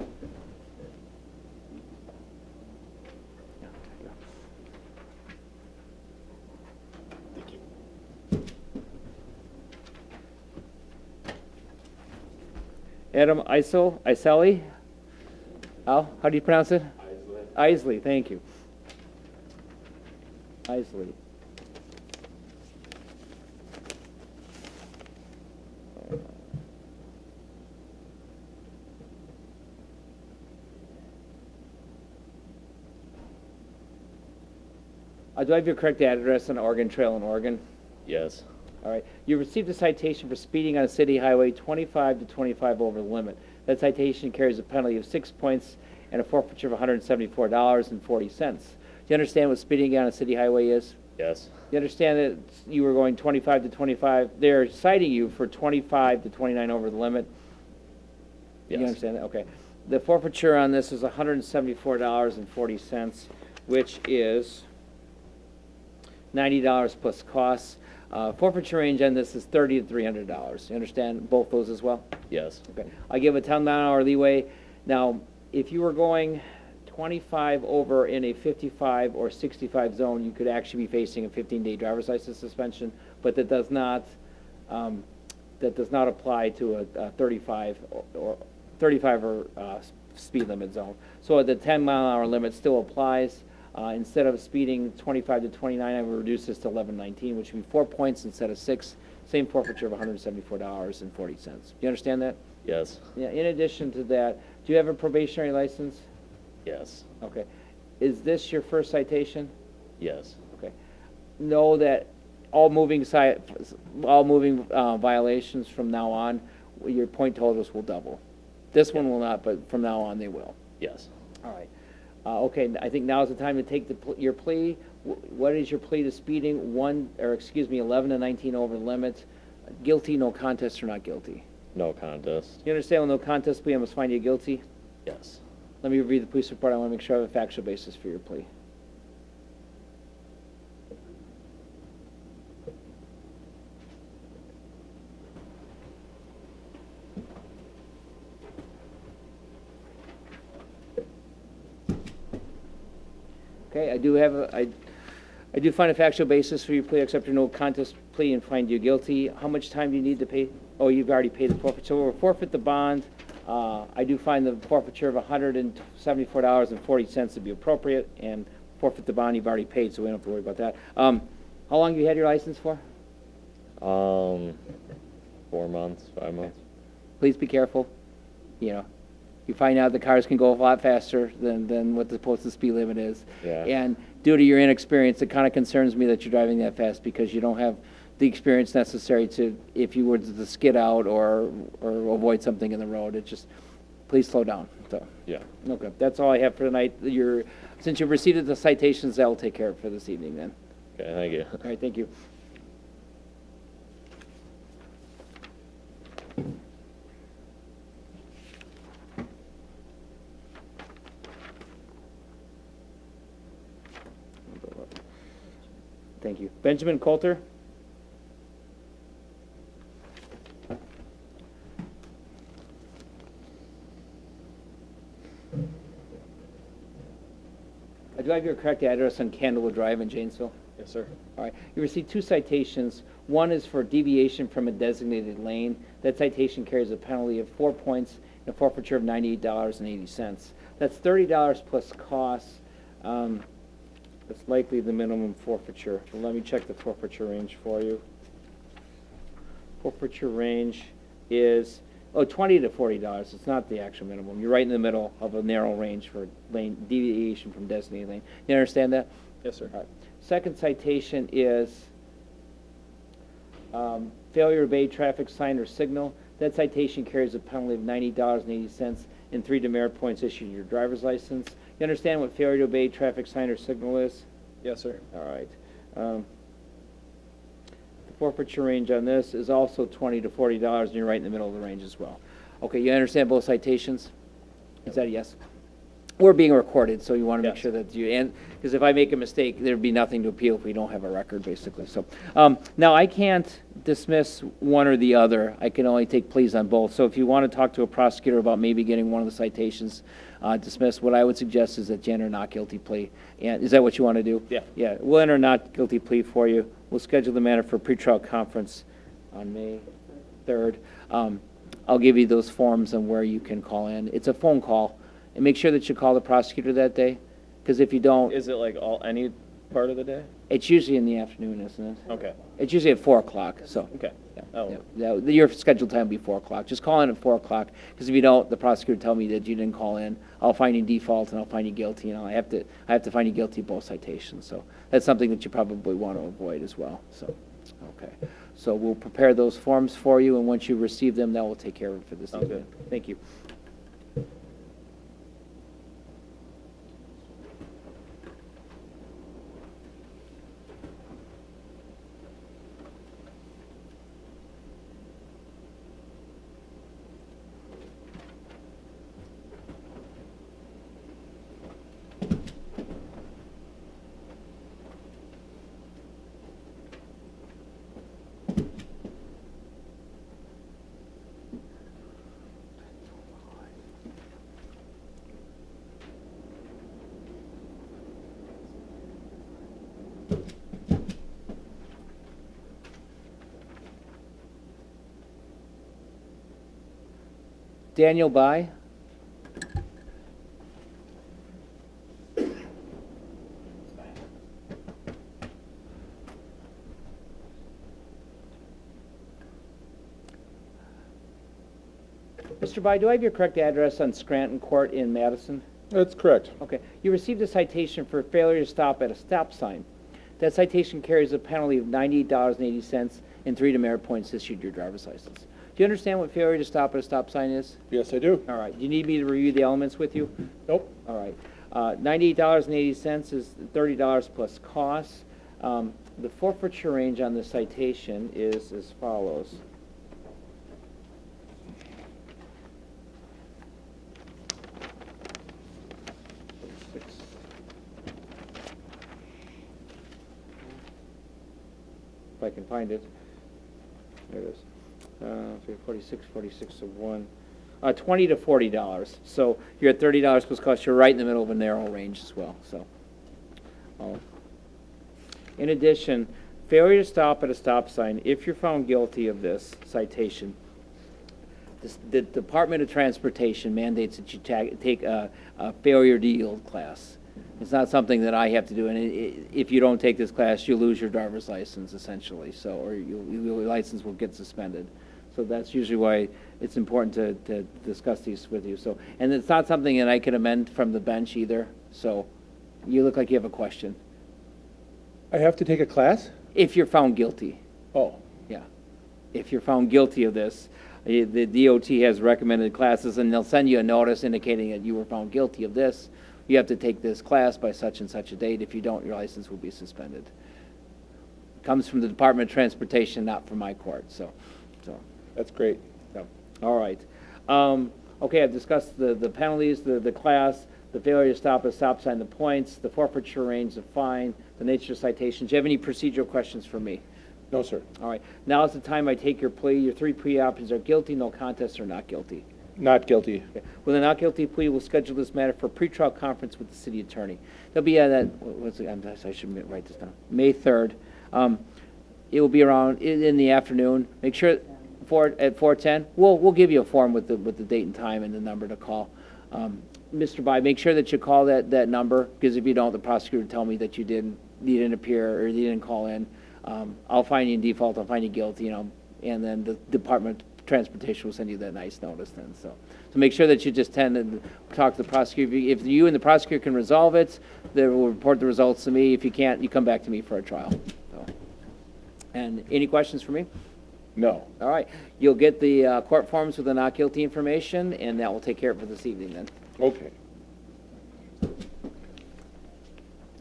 Speaker 2: Adam Isley? Al, how do you pronounce it? Isley, thank you. Isley. Do I have your correct address on Oregon Trail in Oregon?
Speaker 5: Yes.
Speaker 2: All right. You received a citation for speeding on a city highway 25 to 25 over the limit. That citation carries a penalty of 6 points and a forfeiture of $174.40. Do you understand what speeding on a city highway is?
Speaker 5: Yes.
Speaker 2: You understand that you were going 25 to 25? They're citing you for 25 to 29 over the limit?
Speaker 5: Yes.
Speaker 2: You understand that? Okay. The forfeiture on this is $174.40, which is $90 plus costs. Forfeiture range on this is $30 to $300. You understand both those as well?
Speaker 5: Yes.
Speaker 2: Okay. I give a 10-mile-an-hour leeway. Now, if you were going 25 over in a 55 or 65 zone, you could actually be facing a 15-day driver's license suspension, but that does not that does not apply to a 35 or speed limit zone. So the 10-mile-an-hour limit still applies. Instead of speeding 25 to 29, I would reduce this to 1119, which would be 4 points instead of 6. Same forfeiture of $174.40. You understand that?
Speaker 5: Yes.
Speaker 2: Yeah. In addition to that, do you have a probationary license?
Speaker 5: Yes.
Speaker 2: Okay. Is this your first citation?
Speaker 5: Yes.
Speaker 2: Okay. Know that all moving violations from now on, your point totals will double. This one will not, but from now on they will.
Speaker 5: Yes.
Speaker 2: All right. Okay, I think now is the time to take your plea. What is your plea to speeding? 11 to 19 over the limit. Guilty, no contest, or not guilty?
Speaker 5: No contest.
Speaker 2: You understand with no contest plea, I must find you guilty?
Speaker 5: Yes.
Speaker 2: Let me read the police report. I want to make sure I have a factual basis for your plea. Okay, I do find a factual basis for your plea, accept your no contest plea and find you guilty. How much time do you need to pay? Oh, you've already paid the forfeiture. So we'll forfeit the bond. I do find the forfeiture of $174.40 to be appropriate, and forfeit the bond you've already paid, so we don't have to worry about that. How long have you had your license for?
Speaker 5: 4 months, 5 months.
Speaker 2: Please be careful. You know, you find out the cars can go a lot faster than what the posted speed limit is.
Speaker 5: Yeah.
Speaker 2: And due to your inexperience, it kind of concerns me that you're driving that fast because you don't have the experience necessary to, if you were to skid out or avoid something in the road. It just, please slow down. So,
Speaker 5: Yeah.
Speaker 2: okay, that's all I have for tonight. Since you've received the citations, that will take care of it for this evening then.
Speaker 5: Okay, thank you.
Speaker 2: All right, thank you. Thank you. Benjamin Coulter? Do I have your correct address on Candlewood Drive in Janesville?
Speaker 4: Yes, sir.
Speaker 2: All right. You received 2 citations. One is for deviation from a designated lane. That citation carries a penalty of 4 points and a forfeiture of $98.80. That's $30 plus costs. That's likely the minimum forfeiture. So let me check the forfeiture range for you. Forfeiture range is, $20 to $40. It's not the actual minimum. You're right in the middle of a narrow range for lane deviation from designated lane. You understand that?
Speaker 4: Yes, sir.
Speaker 2: All right. Second citation is failure to obey traffic sign or signal. That citation carries a penalty of $90.80 and 3 demerit points issued to your driver's license. You understand what failure to obey traffic sign or signal is?
Speaker 4: Yes, sir.
Speaker 2: All right. The forfeiture range on this is also $20 to $40, and you're right in the middle of the range as well. Okay, you understand both citations? Is that a yes? We're being recorded, so you want to make
Speaker 4: Yes.
Speaker 2: sure that because if I make a mistake, there'd be nothing to appeal if we don't have a record, basically. So, now I can't dismiss one or the other. I can only take pleas on both. So if you want to talk to a prosecutor about maybe getting one of the citations dismissed, what I would suggest is that you enter a not guilty plea. And is that what you want to do?
Speaker 4: Yeah.
Speaker 2: Yeah, we'll enter a not guilty plea for you. We'll schedule the matter for a pretrial conference on May 3rd. I'll give you those forms on where you can call in. It's a phone call. And make sure that you call the prosecutor that day, because if you don't,
Speaker 4: Is it like any part of the day?
Speaker 2: it's usually in the afternoon, isn't it?
Speaker 4: Okay.
Speaker 2: It's usually at 4 o'clock, so.
Speaker 4: Okay.
Speaker 2: Yeah,
Speaker 4: Oh.
Speaker 2: yeah. Your scheduled time will be 4 o'clock. Just call in at 4 o'clock, because if you don't, the prosecutor will tell me that you didn't call in. I'll find you default, and I'll find you guilty, and I have to find you guilty of both citations. So that's something that you probably want to avoid as well, so, okay. So we'll prepare those forms for you, and once you receive them, that will take care of it for this
Speaker 4: Sounds
Speaker 2: evening. Thank you. Daniel By. Mr. By, do I have your correct address on Scranton Court in Madison?
Speaker 4: That's correct.
Speaker 2: Okay. You received a citation for failure to stop at a stop sign. That citation carries a penalty of $98.80 and 3 demerit points issued your driver's license. Do you understand what failure to stop at a stop sign is?
Speaker 4: Yes, I do.
Speaker 2: All right. Do you need me to review the elements with you?
Speaker 4: Nope.
Speaker 2: All right. $98.80 is $30 plus costs. The forfeiture range on the citation is as follows. If I can find it. There it is. 46 of 1. $20 to $40. So you're at $30 plus cost. You're right in the middle of a narrow range as well. So, in addition, failure to stop at a stop sign. If you're found guilty of this citation, the Department of Transportation mandates that you take a failure to yield class. It's not something that I have to do, and if you don't take this class, you lose your driver's license essentially. So, or your license will get suspended. So that's usually why it's important to discuss these with you. So, and it's not something that I can amend from the bench either. So, you look like you have a question.
Speaker 4: I have to take a class?
Speaker 2: If you're found guilty,
Speaker 4: Oh,
Speaker 2: yeah. If you're found guilty of this, the DOT has recommended classes, and they'll send you a notice indicating that you were found guilty of this. You have to take this class by such and such a date. If you don't, your license will be suspended. Comes from the Department of Transportation, not from my court. So.
Speaker 4: that's great.
Speaker 2: All right. Okay, I've discussed the penalties, the class, the failure to stop at a stop sign, the points, the forfeiture range, the fine, the nature of citations. Do you have any procedural questions for me?
Speaker 4: No, sir.
Speaker 2: All right. Now is the time I take your plea. Your 3 plea options are guilty, no contest, or not guilty.
Speaker 4: Not guilty.
Speaker 2: Okay. With a not guilty plea, we'll schedule this matter for a pretrial conference with the city attorney. There'll be I should write this down. May 3rd. It will be around in the afternoon. Make sure at 4:10. We'll give you a form with the date and time and the number to call. Mr. By, make sure that you call that number, because if you don't, the prosecutor will tell me that you didn't appear or you didn't call in. I'll find you in default. I'll find you guilty. And then the Department of Transportation will send you that nice notice then. So make sure that you just tend to talk to the prosecutor. If you and the prosecutor can resolve it, they will report the results to me. If you can't, you come back to me for a trial. So. And any questions for me?
Speaker 4: No.
Speaker 2: All right. You'll get the court forms with the not guilty information, and that will take care of it for this evening then.
Speaker 4: Okay.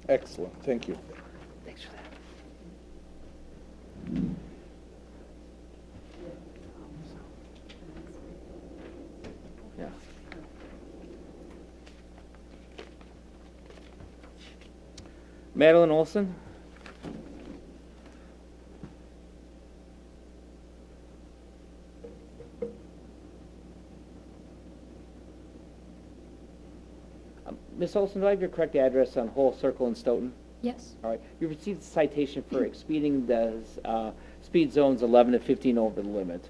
Speaker 4: Excellent. Thank you.
Speaker 2: Thanks for that. Yeah. Madeline Olson? Ms. Olson, do I have your correct address on Whole Circle in Stoughton?
Speaker 7: Yes.
Speaker 2: All right. You received a citation for exceeding the speed zones 11 to 15 over the limit.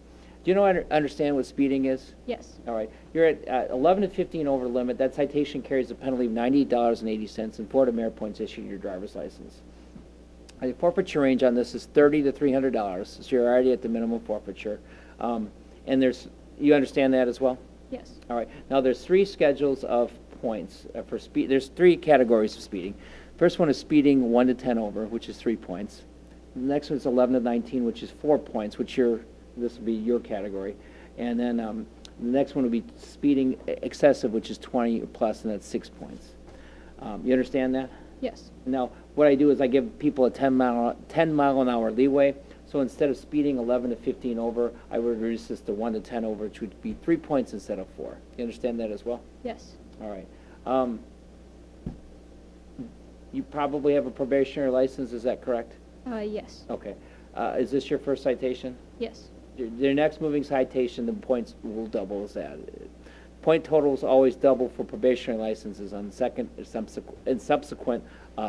Speaker 2: Do you know understand what speeding is?
Speaker 7: Yes.
Speaker 2: All right. You're at 11 to 15 over the limit. That citation carries a penalty of $98.80 and 4 demerit points issued your driver's license. The forfeiture range on this is $30 to $300, so you're already at the minimum forfeiture. And you understand that as well?
Speaker 7: Yes.
Speaker 2: All right. Now, there's 3 schedules of points for speed. There's 3 categories of speeding. First one is speeding 1 to 10 over, which is 3 points. The next one is 11 to 19, which is 4 points, this will be your category. And then the next one will be speeding excessive, which is 20 or plus, and that's 6 points. You understand that?
Speaker 7: Yes.
Speaker 2: Now, what I do is I give people a 10 mile an hour leeway. So instead of speeding 11 to 15 over, I would reduce this to 1 to 10 over, which would be 3 points instead of 4. You understand that as well?
Speaker 7: Yes.
Speaker 2: All right. You probably have a probationary license, is that correct?
Speaker 7: Yes.
Speaker 2: Okay. Is this your first citation?
Speaker 7: Yes.
Speaker 2: Your next moving citation, the points will double as that. Point totals always double for probationary licenses on second and subsequent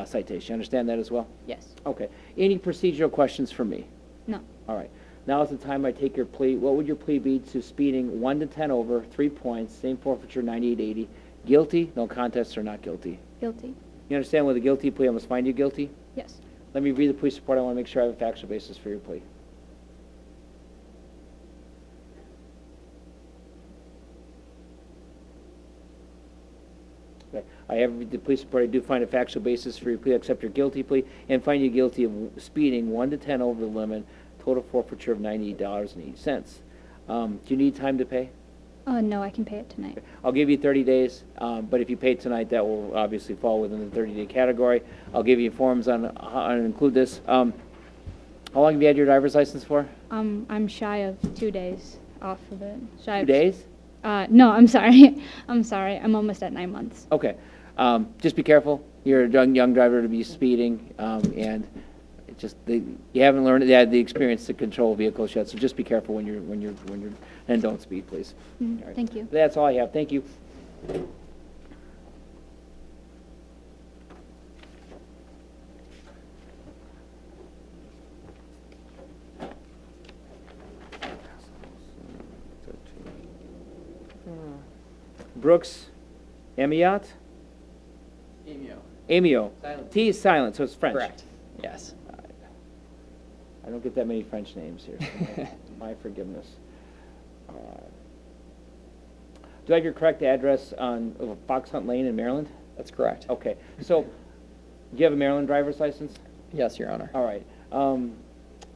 Speaker 2: citation. You understand that as well?
Speaker 7: Yes.
Speaker 2: Okay. Any procedural questions for me?
Speaker 7: No.
Speaker 2: All right. Now is the time I take your plea. What would your plea be to speeding 1 to 10 over, 3 points, same forfeiture, 98.80? Guilty, no contest, or not guilty?
Speaker 7: Guilty.
Speaker 2: You understand with a guilty plea, I must find you guilty?
Speaker 7: Yes.
Speaker 2: Let me read the police report. I want to make sure I have a factual basis for your plea. Okay. I have the police report. I do find a factual basis for your plea, accept your guilty plea, and find you guilty of speeding 1 to 10 over the limit, total forfeiture of $98.80. Do you need time to pay?
Speaker 9: No, I can pay it tonight.
Speaker 2: I'll give you 30 days, but if you pay tonight, that will obviously fall within the 30-day category. I'll give you forms on how to include this. How long have you had your driver's license for?
Speaker 9: I'm shy of 2 days off of it. Shy
Speaker 2: 2
Speaker 9: of,
Speaker 2: days?
Speaker 9: No, I'm sorry. I'm sorry. I'm almost at 9 months.
Speaker 2: Okay. Just be careful. You're a young driver to be speeding, and it just you haven't learned the experience to control vehicles yet. So just be careful when you're and don't speed, please. All right.
Speaker 9: Thank you.
Speaker 2: That's all I have. Thank you. Brooks, Amiot? Amio. T is silent, so it's French.
Speaker 10: Correct. Yes.
Speaker 2: I don't get that many French names here. So my forgiveness. Do I have your correct address on Fox Hunt Lane in Maryland?
Speaker 10: That's correct.
Speaker 2: Okay. So, do you have a Maryland driver's license?
Speaker 10: Yes, Your Honor.
Speaker 2: All right. Let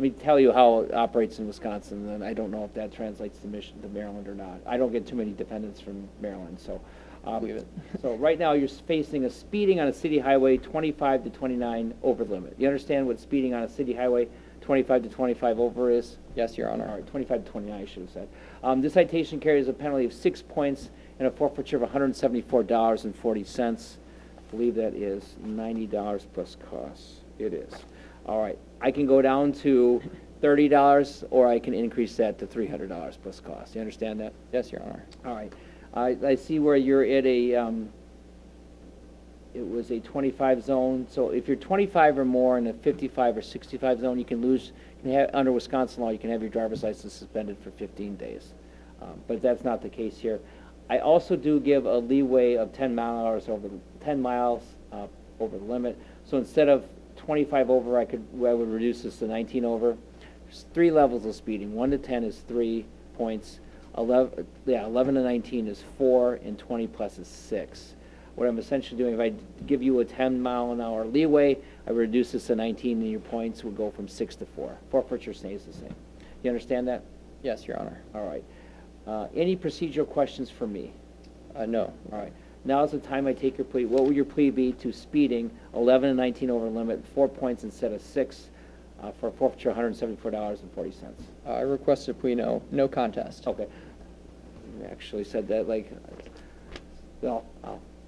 Speaker 2: me tell you how it operates in Wisconsin, and I don't know if that translates to Maryland or not. I don't get too many dependents from Maryland, so.
Speaker 10: Leave it.
Speaker 2: So right now, you're facing a speeding on a city highway 25 to 29 over limit. You understand what speeding on a city highway 25 to 25 over is?
Speaker 10: Yes, Your Honor.
Speaker 2: All right, 25 to 29, I should have said. This citation carries a penalty of 6 points and a forfeiture of $174.40. I believe that is $90 plus costs. It is. All right, I can go down to $30, or I can increase that to $300 plus costs. You understand that?
Speaker 10: Yes, Your Honor.
Speaker 2: All right. I see where you're at it was a 25 zone. So if you're 25 or more in a 55 or 65 zone, you can lose, under Wisconsin law, you can have your driver's license suspended for 15 days. But that's not the case here. I also do give a leeway of 10 miles over the limit. So instead of 25 over, I would reduce this to 19 over. There's 3 levels of speeding. 1 to 10 is 3 points. 11 to 19 is 4, and 20 plus is 6. What I'm essentially doing, if I give you a 10-mile-an-hour leeway, I reduce this to 19, and your points would go from 6 to 4. Forfeiture stays the same. You understand that?
Speaker 10: Yes, Your Honor.
Speaker 2: All right. Any procedural questions for me?
Speaker 10: No.
Speaker 2: All right. Now is the time I take your plea. What would your plea be to speeding 11 and 19 over limit, 4 points instead of 6, for a forfeiture of $174.40?
Speaker 10: I request a plea no contest.
Speaker 2: Okay. You actually said that well,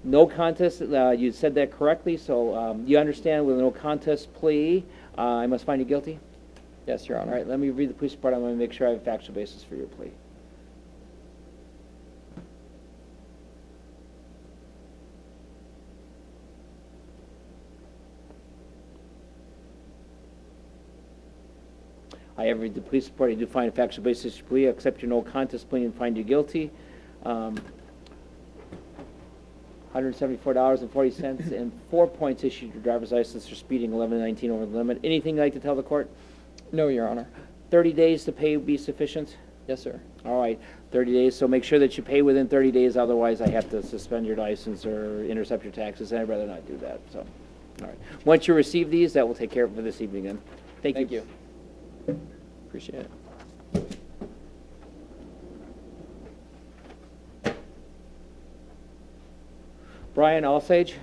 Speaker 2: no contest, you said that correctly, so you understand with a no contest plea, I must find you guilty?
Speaker 10: Yes, Your Honor.
Speaker 2: All right, let me read the police report. I'm going to make sure I have a factual basis for your plea. I have read the police report. I do find a factual basis for your plea. Accept your no contest plea and find you guilty. $174.40 and 4 points issued your driver's license for speeding 11 and 19 over the limit. Anything you'd like to tell the court?
Speaker 10: No, Your Honor.
Speaker 2: 30 days to pay would be sufficient?
Speaker 10: Yes, sir.
Speaker 2: All right, 30 days. So make sure that you pay within 30 days. Otherwise, I have to suspend your license or intercept your taxes, and I'd rather not do that. So, all right. Once you receive these, that will take care of it for this evening then. Thank you.
Speaker 10: Thank you. Appreciate it.
Speaker 2: Brian Alsage.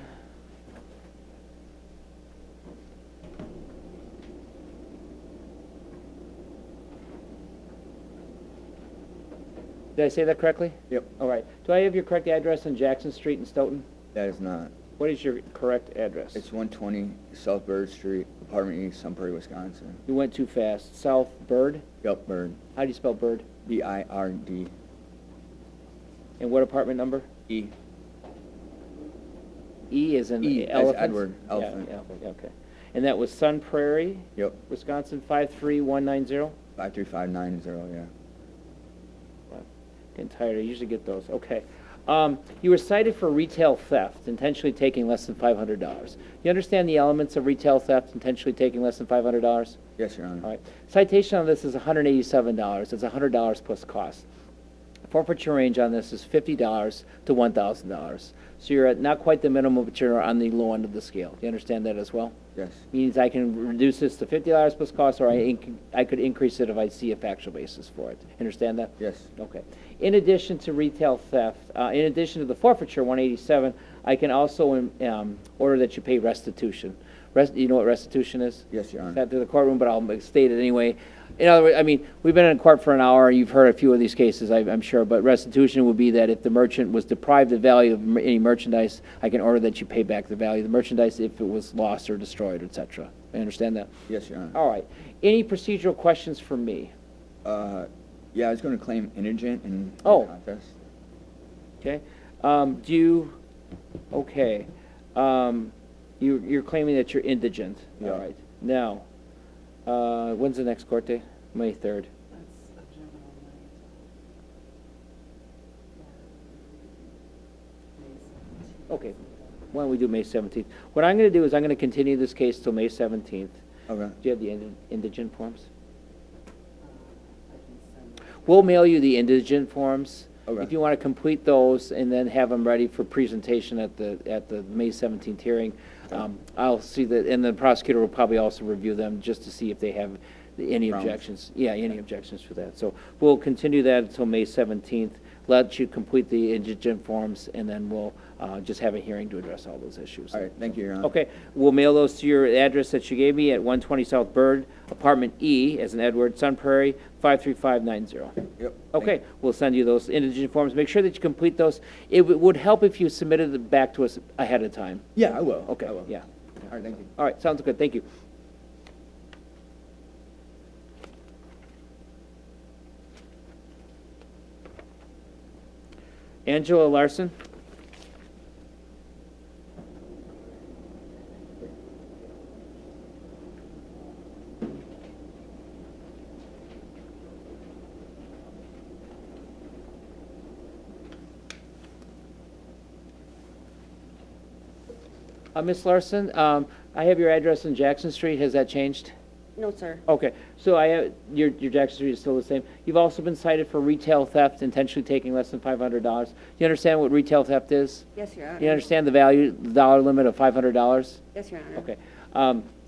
Speaker 2: Did I say that correctly?
Speaker 11: Yep,
Speaker 2: All right. Do I have your correct address on Jackson Street in Stoughton?
Speaker 11: that is not.
Speaker 2: What is your correct address?
Speaker 11: It's 120 South Bird Street, Apartment E, Sun Prairie, Wisconsin.
Speaker 2: You went too fast. South Bird?
Speaker 11: Yep, Bird.
Speaker 2: How do you spell Bird?
Speaker 11: B-I-R-D.
Speaker 2: And what apartment number?
Speaker 11: E.
Speaker 2: E is in
Speaker 11: E as
Speaker 2: elephant?
Speaker 11: Edward,
Speaker 2: Yeah,
Speaker 11: elephant.
Speaker 2: yeah, okay. And that was Sun Prairie,
Speaker 11: Yep.
Speaker 2: Wisconsin, 53190?
Speaker 11: 53590, yeah.
Speaker 2: Getting tired, I usually get those, okay. You were cited for retail theft, intentionally taking less than $500. You understand the elements of retail theft, intentionally taking less than $500?
Speaker 11: Yes, Your Honor.
Speaker 2: All right. Citation on this is $187. It's $100 plus cost. Forfeiture range on this is $50 to $1,000. So you're at not quite the minimum, but you're on the low end of the scale. Do you understand that as well?
Speaker 11: Yes.
Speaker 2: Means I can reduce this to $50 plus cost, or I could increase it if I see a factual basis for it. Understand that?
Speaker 11: Yes.
Speaker 2: Okay. In addition to retail theft, in addition to the forfeiture, 187, I can also order that you pay restitution. You know what restitution is?
Speaker 11: Yes, Your Honor.
Speaker 2: Not through the courtroom, but I'll state it anyway. In other words, I mean, we've been in court for an hour, you've heard a few of these cases, I'm sure, but restitution would be that if the merchant was deprived of value of any merchandise, I can order that you pay back the value of the merchandise if it was lost or destroyed, etc. I understand that?
Speaker 11: Yes, Your Honor.
Speaker 2: All right. Any procedural questions for me?
Speaker 11: Yeah, I was going to claim indigent in the
Speaker 2: Oh.
Speaker 11: contest.
Speaker 2: Okay. Okay. You're claiming that you're indigent.
Speaker 11: Yeah.
Speaker 2: All right. Now, when's the next court date? May 3rd.
Speaker 1: That's a general night.
Speaker 2: Okay. Why don't we do May 17th? What I'm going to do is I'm going to continue this case till May 17th.
Speaker 11: Okay.
Speaker 2: Do you have the indigent forms?
Speaker 1: I can send
Speaker 2: We'll mail you the indigent forms.
Speaker 11: Okay.
Speaker 2: If you want to complete those and then have them ready for presentation at the May 17th hearing, I'll see that, and the prosecutor will probably also review them just to see if they have any
Speaker 11: Grounds.
Speaker 2: objections. Yeah, any objections for that. So we'll continue that until May 17th, let you complete the indigent forms, and then we'll just have a hearing to address all those issues.
Speaker 11: All right, thank you, Your Honor.
Speaker 2: Okay, we'll mail those to your address that you gave me at 120 South Bird, Apartment E, as in Edward, Sun Prairie, 53590.
Speaker 11: Yep.
Speaker 2: Okay, we'll send you those indigent forms. Make sure that you complete those. It would help if you submitted it back to us ahead of time.
Speaker 11: Yeah, I will.
Speaker 2: Okay,
Speaker 11: I will.
Speaker 2: yeah.
Speaker 11: All right, thank you.
Speaker 2: All right, sounds good, thank you. Angela Larson? Ms. Larson, I have your address in Jackson Street. Has that changed?
Speaker 7: No, sir.
Speaker 2: Okay, so I have, your Jackson Street is still the same. You've also been cited for retail theft, intentionally taking less than $500. You understand what retail theft is?
Speaker 7: Yes, Your Honor.
Speaker 2: You understand the value, the dollar limit of $500?
Speaker 7: Yes, Your Honor.
Speaker 2: Okay.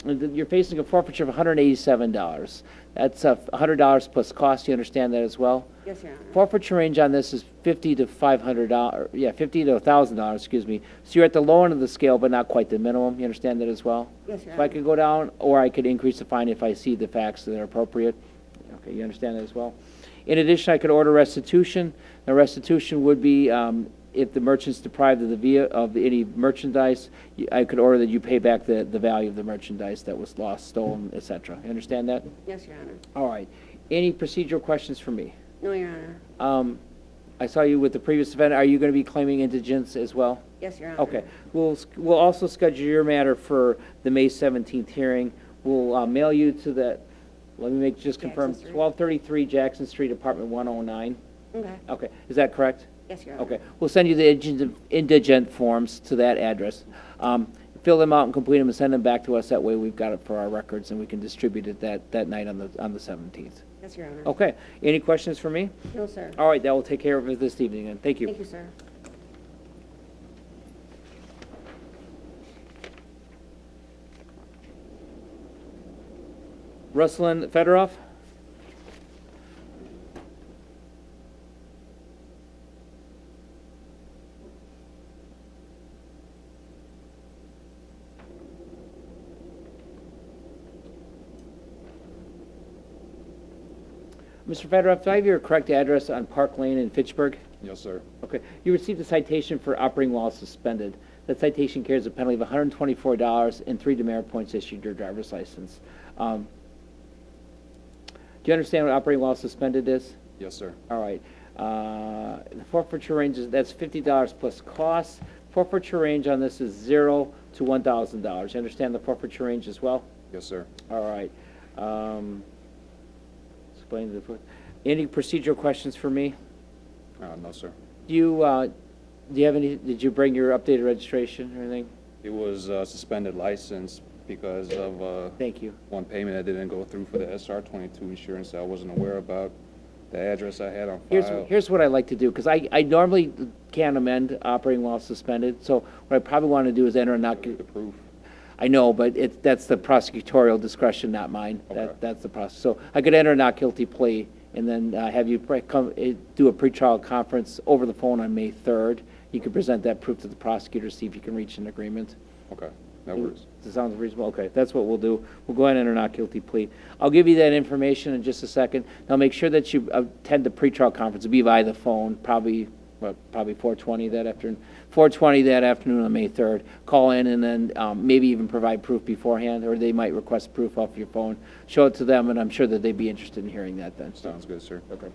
Speaker 2: You're facing a forfeiture of $187. That's $100 plus cost. You understand that as well?
Speaker 7: Yes, Your Honor.
Speaker 2: Forfeiture range on this is $50 to $500. Yeah, $50 to $1,000. Excuse me. So you're at the low end of the scale, but not quite the minimum. You understand that as well?
Speaker 7: Yes, Your
Speaker 2: So I
Speaker 7: Honor.
Speaker 2: could go down, or I could increase the fine if I see the facts that are appropriate. Okay, you understand that as well? In addition, I could order restitution. Now, restitution would be if the merchant's deprived of any merchandise, I could order that you pay back the value of the merchandise that was lost, stolen, etc. You understand that?
Speaker 7: Yes, Your Honor.
Speaker 2: All right. Any procedural questions for me?
Speaker 7: No, Your Honor.
Speaker 2: I saw you with the previous event. Are you going to be claiming indigence as well?
Speaker 7: Yes, Your Honor.
Speaker 2: Okay. We'll also schedule your matter for the May 17th hearing. We'll mail you to that, let me just confirm,
Speaker 7: Jackson Street.
Speaker 2: 1233 Jackson Street, apartment 109.
Speaker 7: Okay.
Speaker 2: Okay, is that correct?
Speaker 7: Yes, Your Honor.
Speaker 2: Okay, we'll send you the indigent forms to that address. Fill them out and complete them and send them back to us. That way we've got it for our records and we can distribute it that night on the 17th.
Speaker 7: Yes, Your Honor.
Speaker 2: Okay, any questions for me?
Speaker 7: No, sir.
Speaker 2: All right, that will take care of it this evening, and thank you.
Speaker 7: Thank you, sir.
Speaker 2: Ruslan Fedorov? Mr. Fedorov, do I have your correct address on Park Lane in Fitchburg?
Speaker 4: Yes, sir.
Speaker 2: Okay. You received a citation for operating while suspended. That citation carries a penalty of $124 and 3 demerit points issued your driver's license. Do you understand what operating while suspended is?
Speaker 4: Yes, sir.
Speaker 2: All right. The forfeiture range is, that's $50 plus costs. Forfeiture range on this is $0 to $1,000. You understand the forfeiture range as well?
Speaker 4: Yes, sir.
Speaker 2: All right. explain the, any procedural questions for me?
Speaker 6: No, sir.
Speaker 2: Do you have any, did you bring your updated registration or anything?
Speaker 6: It was a suspended license because of
Speaker 2: Thank you.
Speaker 6: one payment that didn't go through for the SR-22 insurance that I wasn't aware about. The address I had on file.
Speaker 2: Here's what I like to do, because I normally can't amend operating while suspended, so what I probably want to do is enter a not,
Speaker 6: The proof.
Speaker 2: I know, but that's the prosecutorial discretion, not mine.
Speaker 6: Okay.
Speaker 2: That's the process. So I could enter a not guilty plea, and then have you come, do a pretrial conference over the phone on May 3rd. You could present that proof to the prosecutor, see if you can reach an agreement.
Speaker 6: Okay, that works.
Speaker 2: Does it sound reasonable? Okay, that's what we'll do. We'll go ahead and enter not guilty plea. I'll give you that information in just a second. Now, make sure that you attend the pretrial conference. It'll be via the phone, probably 4:20 that afternoon. 4:20 that afternoon on May 3rd. Call in and then maybe even provide proof beforehand, or they might request proof off your phone. Show it to them, and I'm sure that they'd be interested in hearing that then.
Speaker 6: Sounds good, sir.
Speaker 2: Okay.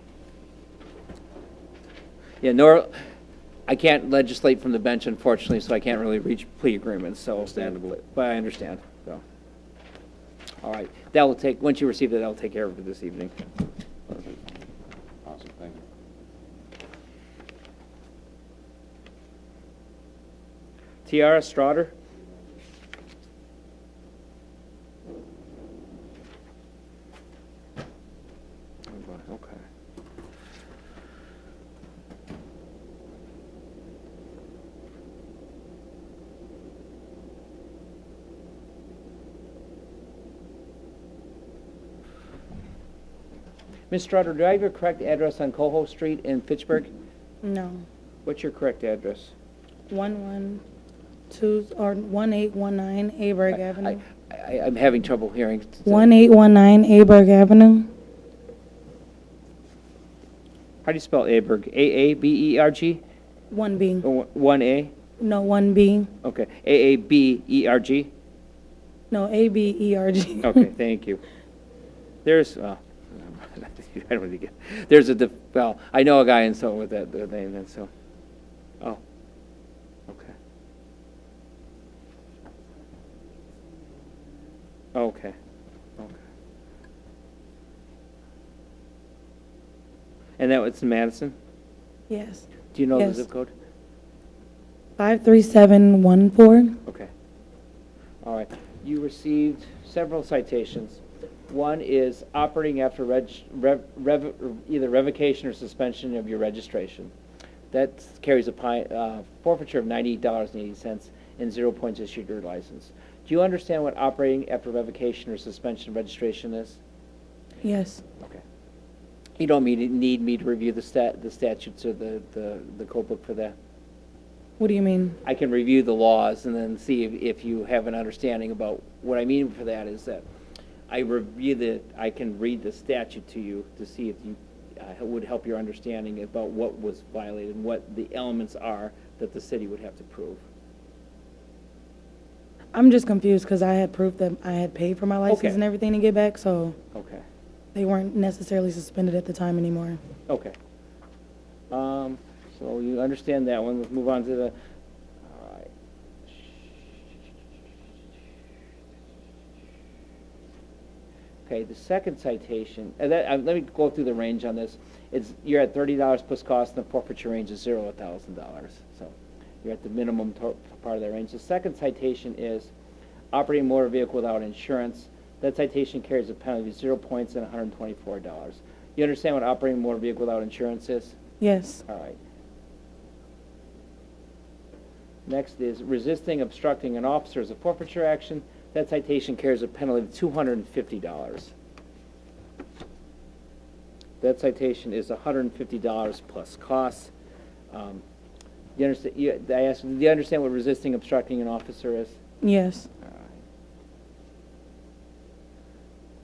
Speaker 2: Yeah, I can't legislate from the bench, unfortunately, so I can't really reach plea agreements, so.
Speaker 6: Understandable.
Speaker 2: But I understand, so. All right, that will take, once you receive that, I'll take care of it this evening.
Speaker 6: Awesome, thank you.
Speaker 2: Tiara Stroughter? Okay. Ms. Strutter, do I have your correct address on Coho Street in Fitchburg?
Speaker 8: No.
Speaker 2: What's your correct address?
Speaker 8: 1819 Aberg Avenue.
Speaker 2: I'm having trouble hearing.
Speaker 8: 1819 Aberg Avenue.
Speaker 2: How do you spell Aberg? A-A-B-E-R-G?
Speaker 8: 1B.
Speaker 2: Or 1A?
Speaker 8: No, 1B.
Speaker 2: Okay. A-A-B-E-R-G?
Speaker 8: No, ABERG.
Speaker 2: Okay, thank you. There's, I don't really get, there's well, I know a guy in Stoughton with that name, and so, oh, okay. Okay, okay. And that was in Madison?
Speaker 8: Yes.
Speaker 2: Do you know the
Speaker 8: Yes.
Speaker 2: zip code?
Speaker 8: 53714.
Speaker 2: Okay. All right. You received several citations. One is operating after either revocation or suspension of your registration. That carries a forfeiture of $98.80 and 0 points issued to your license. Do you understand what operating after revocation or suspension of registration is?
Speaker 8: Yes.
Speaker 2: Okay. You don't need me to review the statutes or the code book for that?
Speaker 8: What do you mean?
Speaker 2: I can review the laws and then see if you have an understanding about what I mean for that is that I can read the statute to you to see if you would help your understanding about what was violated and what the elements are that the city would have to prove.
Speaker 8: I'm just confused because I had proof that I had paid for my license
Speaker 2: Okay.
Speaker 8: and everything to get back, so
Speaker 2: Okay.
Speaker 8: they weren't necessarily suspended at the time anymore.
Speaker 2: Okay. So you understand that one. Let's move on to the, all right. Okay, the second citation, let me go through the range on this. You're at $30 plus cost, and the forfeiture range is $0 to $1,000. So you're at the minimum part of that range. The second citation is operating a motor vehicle without insurance. That citation carries a penalty of 0 points and $124. You understand what operating a motor vehicle without insurance is?
Speaker 8: Yes.
Speaker 2: All right. Next is resisting, obstructing an officer as a forfeiture action. That citation carries a penalty of $250. That citation is $150 plus costs. You understand? I asked, do you understand what resisting, obstructing an officer is?
Speaker 8: Yes.
Speaker 2: All right.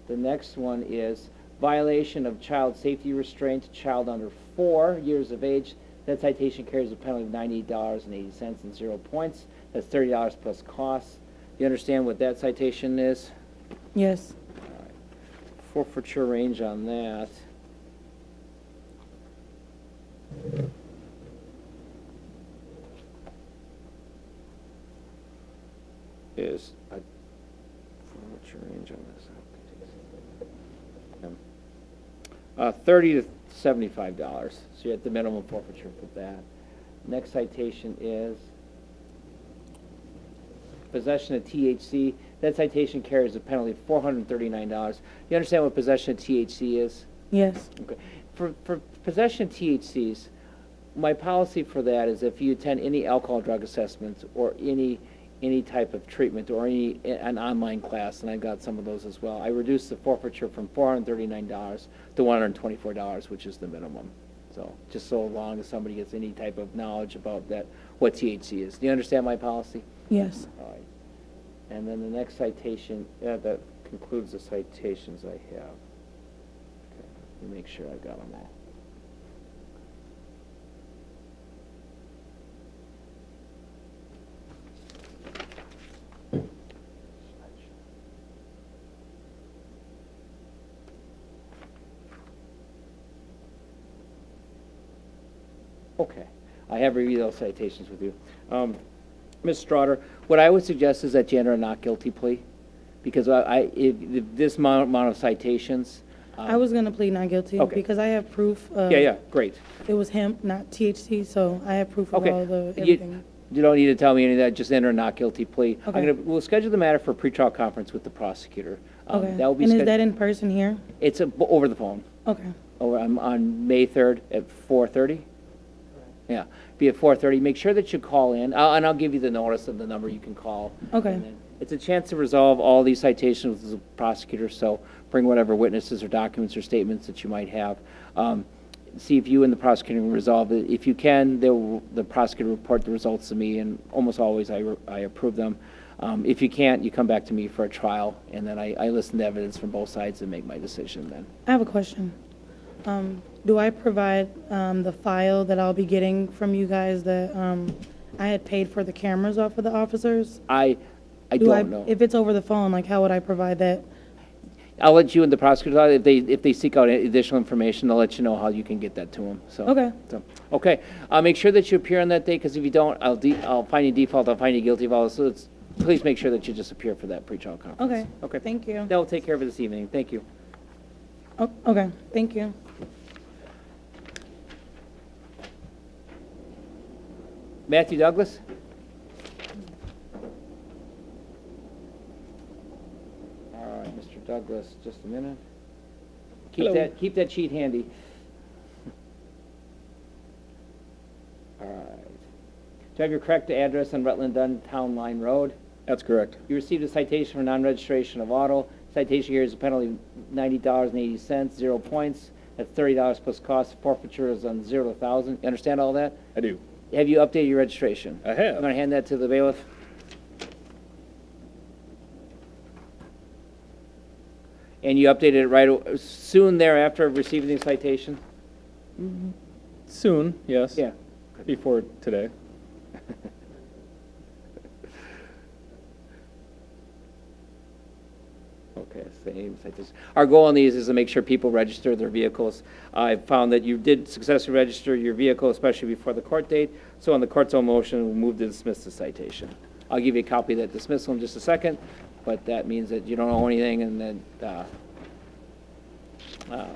Speaker 2: The next one is violation of child safety restraint, child under 4 years of age. That citation carries a penalty of $98.80 and 0 points. That's $30 plus costs. Do you understand what that citation is?
Speaker 8: Yes.
Speaker 2: All right. Forfeiture range on that. Is a forfeiture range on this. $30 to $75. So you're at the minimum forfeiture for that. Next citation is possession of THC. That citation carries a penalty of $439. You understand what possession of THC is?
Speaker 12: Yes.
Speaker 2: Okay. For possession of THCs, my policy for that is if you attend any alcohol drug assessments or any type of treatment or an online class, and I got some of those as well, I reduce the forfeiture from $439 to $124, which is the minimum. So just so long as somebody gets any type of knowledge about that, what THC is. Do you understand my policy?
Speaker 12: Yes.
Speaker 2: All right. And then the next citation, that concludes the citations I have. Okay, let me make sure I got them all. Okay, I have reviewed those citations with you. Ms. Stroughter, what I would suggest is that you enter a not guilty plea, because if this amount of citations.
Speaker 12: I was gonna plead not guilty
Speaker 2: Okay.
Speaker 12: because I have proof.
Speaker 2: Yeah, great.
Speaker 12: It was hemp, not THC, so I have proof of
Speaker 2: Okay.
Speaker 12: all the everything.
Speaker 2: You don't need to tell me any of that, just enter a not guilty plea.
Speaker 12: Okay.
Speaker 2: We'll schedule the matter for a pretrial conference with the prosecutor.
Speaker 12: Okay.
Speaker 2: That will be
Speaker 12: And is
Speaker 2: sched-
Speaker 12: that in person here?
Speaker 2: It's over the phone.
Speaker 12: Okay.
Speaker 2: On May 3rd at 4:30? Yeah, be at 4:30. Make sure that you call in, and I'll give you the notice of the number you can call.
Speaker 12: Okay.
Speaker 2: And then it's a chance to resolve all these citations with the prosecutor, so bring whatever witnesses or documents or statements that you might have. See if you and the prosecutor can resolve it. If you can, the prosecutor will report the results to me, and almost always I approve them. If you can't, you come back to me for a trial, and then I listen to evidence from both sides and make my decision then.
Speaker 12: I have a question. Do I provide the file that I'll be getting from you guys that I had paid for the cameras off of the officers?
Speaker 2: I don't know.
Speaker 12: If it's over the phone, like how would I provide that?
Speaker 2: I'll let you and the prosecutor, if they seek out additional information, they'll let you know how you can get that to them, so.
Speaker 12: Okay.
Speaker 2: Okay, make sure that you appear on that day, because if you don't, I'll find you default, I'll find you guilty of all this, so please make sure that you just appear for that pretrial conference.
Speaker 12: Okay.
Speaker 2: Okay.
Speaker 12: Thank you.
Speaker 2: That will take care of it this evening, thank you.
Speaker 12: Oh, okay. Thank you.
Speaker 2: Matthew Douglas? All right, Mr. Douglas, just a minute. Keep that sheet handy. All right. Do you have your correct address on Rutland Dunn Town Line Road?
Speaker 3: That's correct.
Speaker 2: You received a citation for non-registration of auto. Citation here is a penalty of $90.80, 0 points. That's $30 plus cost. Forfeiture is on 0 to 1,000. You understand all that?
Speaker 3: I do.
Speaker 2: Have you updated your registration?
Speaker 3: I have.
Speaker 2: I'm going to hand that to the bailiff. And you updated it soon thereafter of receiving the citation?
Speaker 3: Soon, yes.
Speaker 2: Yeah.
Speaker 3: Before today.
Speaker 2: Okay, same citation. Our goal on these is to make sure people register their vehicles. I found that you did successfully register your vehicle, especially before the court date. So on the court's own motion, we'll move to dismiss the citation. I'll give you a copy of that dismissal in just a second, but that means that you don't owe anything, and then that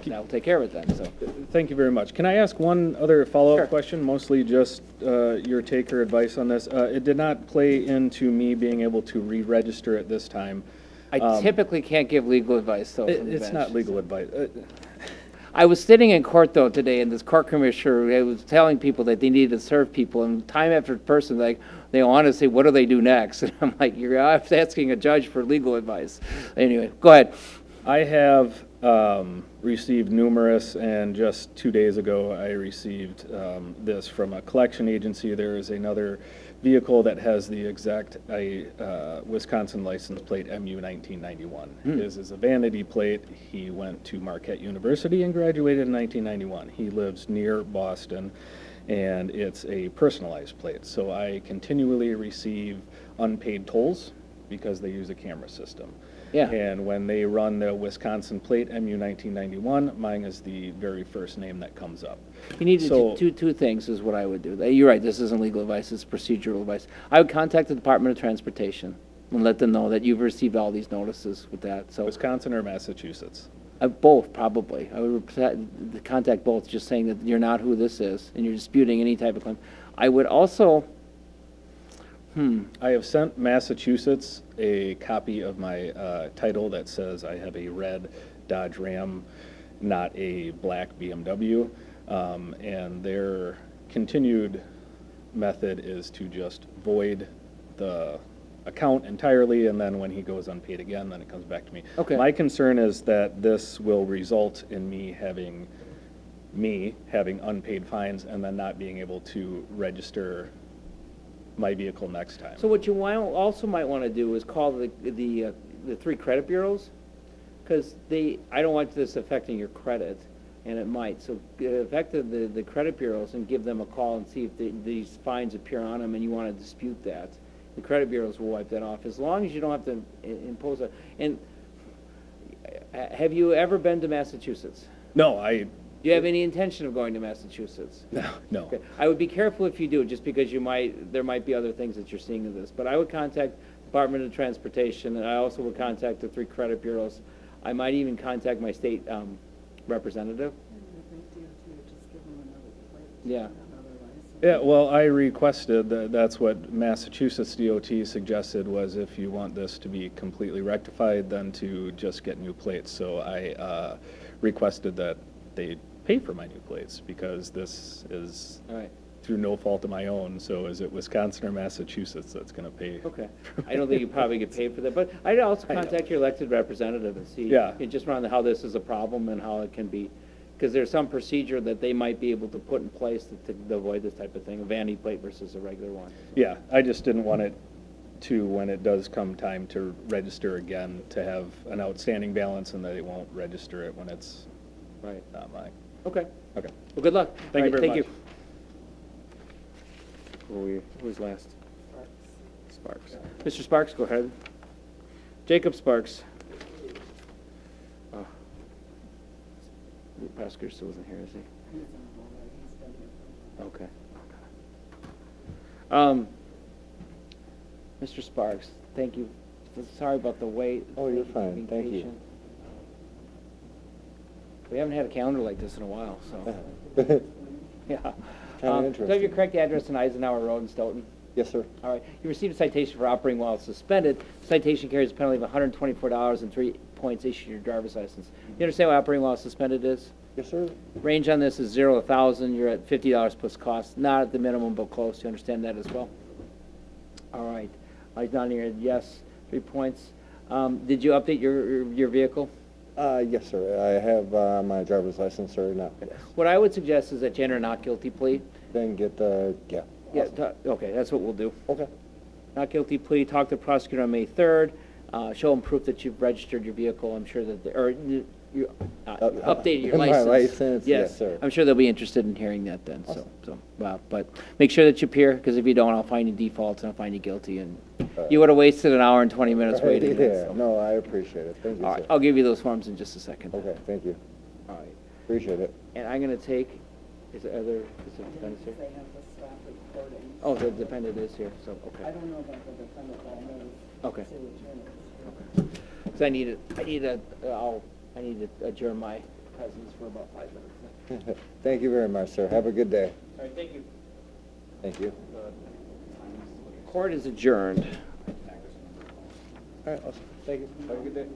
Speaker 2: will take care of it then, so.
Speaker 3: Thank you very much. Can I ask one other follow-up
Speaker 2: Sure.
Speaker 3: question, mostly just your take or advice on this? It did not play into me being able to re-register at this time.
Speaker 2: I typically can't give legal advice, though. from the
Speaker 3: It's
Speaker 2: bench.
Speaker 3: not legal advice.
Speaker 2: I was sitting in court, though, today, and this court commissioner was telling people that they needed to serve people, and time after person, like, they want to say, what do they do next? And I'm like, you're asking a judge for legal advice. Anyway, go ahead.
Speaker 3: I have received numerous, and just 2 days ago, I received this from a collection agency. There is another vehicle that has the exact Wisconsin license plate MU 1991. His is a vanity plate. He went to Marquette University and graduated in 1991. He lives near Boston, and it's a personalized plate. So I continually receive unpaid tolls because they use a camera system.
Speaker 2: Yeah.
Speaker 3: And when they run the Wisconsin plate, MU 1991, mine is the very first name that comes up.
Speaker 2: You need to
Speaker 3: So-
Speaker 2: do two things is what I would do. You're right, this isn't legal advice, it's procedural advice. I would contact the Department of Transportation and let them know that you've received all these notices with that, so.
Speaker 3: Wisconsin or Massachusetts?
Speaker 2: Both, probably. I would contact both, just saying that you're not who this is, and you're disputing any type of claim. I would also,
Speaker 3: I have sent Massachusetts a copy of my title that says I have a red Dodge Ram, not a black BMW. And their continued method is to just void the account entirely, and then when he goes unpaid again, then it comes back to me.
Speaker 2: Okay.
Speaker 3: My concern is that this will result in me having unpaid fines and then not being able to register my vehicle next time.
Speaker 2: so what you also might want to do is call the 3 credit bureaus, because I don't want this affecting your credit, and it might. So affect the credit bureaus and give them a call and see if these fines appear on them and you want to dispute that. The credit bureaus will wipe that off, as long as you don't have to impose a, and have you ever been to Massachusetts?
Speaker 3: No,
Speaker 2: Do you have any intention of going to Massachusetts?
Speaker 3: no.
Speaker 2: Okay. I would be careful if you do, just because there might be other things that you're seeing in this. But I would contact Department of Transportation, and I also would contact the 3 credit bureaus. I might even contact my state representative.
Speaker 1: I think DOT would just give them another plate.
Speaker 2: Yeah.
Speaker 1: Another license.
Speaker 3: Yeah, well, I requested, that's what Massachusetts DOT suggested, was if you want this to be completely rectified, then to just get new plates. So I requested that they pay for my new plates, because this is
Speaker 2: All right.
Speaker 3: through no fault of my own. So is it Wisconsin or Massachusetts that's going to pay?
Speaker 2: Okay. I don't think you probably get paid for that, but I'd also contact your elected representative and see.
Speaker 3: Yeah.
Speaker 2: And just around how this is a problem and how it can be, because there's some procedure that they might be able to put in place to avoid this type of thing, a vanity plate versus a regular one.
Speaker 3: Yeah, I just didn't want it to, when it does come time to register again, to have an outstanding balance and that it won't register it when it's
Speaker 2: Right.
Speaker 3: not mine.
Speaker 2: Okay.
Speaker 3: Okay.
Speaker 2: Well, good luck.
Speaker 3: Thank you
Speaker 2: All right,
Speaker 3: very much.
Speaker 2: Who's last? Sparks. Mr. Sparks, go ahead. Jacob Sparks. Oh. The prosecutor still isn't here, is he?
Speaker 1: He's on hold, he's been here for
Speaker 2: Mr. Sparks, thank you. Sorry about the wait.
Speaker 4: Oh, you're
Speaker 2: for
Speaker 4: fine.
Speaker 2: being
Speaker 4: Thank you.
Speaker 2: patient. We haven't had a calendar like this in a while, so, yeah.
Speaker 4: Kinda
Speaker 2: Do I have your
Speaker 4: interesting.
Speaker 2: correct address on Eisenhower Road in Stoughton?
Speaker 4: Yes, sir.
Speaker 2: All right. You received a citation for operating while suspended. Citation carries a penalty of $124 and 3 points issued your driver's license. You understand what operating while suspended is?
Speaker 4: Yes, sir.
Speaker 2: Range on this is 0 to 1,000. You're at $50 plus cost. Not at the minimum, but close. You understand that as well? All right. Down here, yes, 3 points. Did you update your vehicle?
Speaker 4: Yes, sir. I have my driver's license, sir, now.
Speaker 2: What I would suggest is that you enter a not guilty plea.
Speaker 4: Then get the, yeah.
Speaker 2: Yeah,
Speaker 4: Awesome.
Speaker 2: okay, that's what we'll do.
Speaker 4: Okay.
Speaker 2: Not guilty plea, talk to the prosecutor on May 3rd, show them proof that you've registered your vehicle, I'm sure that, you updated your
Speaker 4: My
Speaker 2: license.
Speaker 4: license, yes, sir.
Speaker 2: I'm sure they'll be interested in hearing that then, but make sure that you appear, because if you don't, I'll find you defaults and I'll find you guilty, and you would have wasted an hour and 20 minutes waiting.
Speaker 4: Yeah,
Speaker 2: so.
Speaker 4: no, I appreciate it. Thank you,
Speaker 2: All
Speaker 4: sir.
Speaker 2: right, I'll give you those forms in just a second.
Speaker 4: Okay, thank you.
Speaker 2: All right,
Speaker 4: Appreciate it.
Speaker 2: and I'm gonna take, is there other, is the defendant here?
Speaker 1: They have to stop recording.
Speaker 2: Oh, the defendant is here, so,
Speaker 1: I
Speaker 2: okay,
Speaker 1: don't know about the defendant, but I know
Speaker 2: okay.
Speaker 1: the city attorney is here.
Speaker 2: Because I need to adjourn my presence for about 5 minutes.
Speaker 4: Thank you very much, sir. Have a good day.
Speaker 2: All right, thank you.
Speaker 4: Thank you.
Speaker 2: Court is adjourned.
Speaker 4: All right, awesome. Thank you. Have a good day.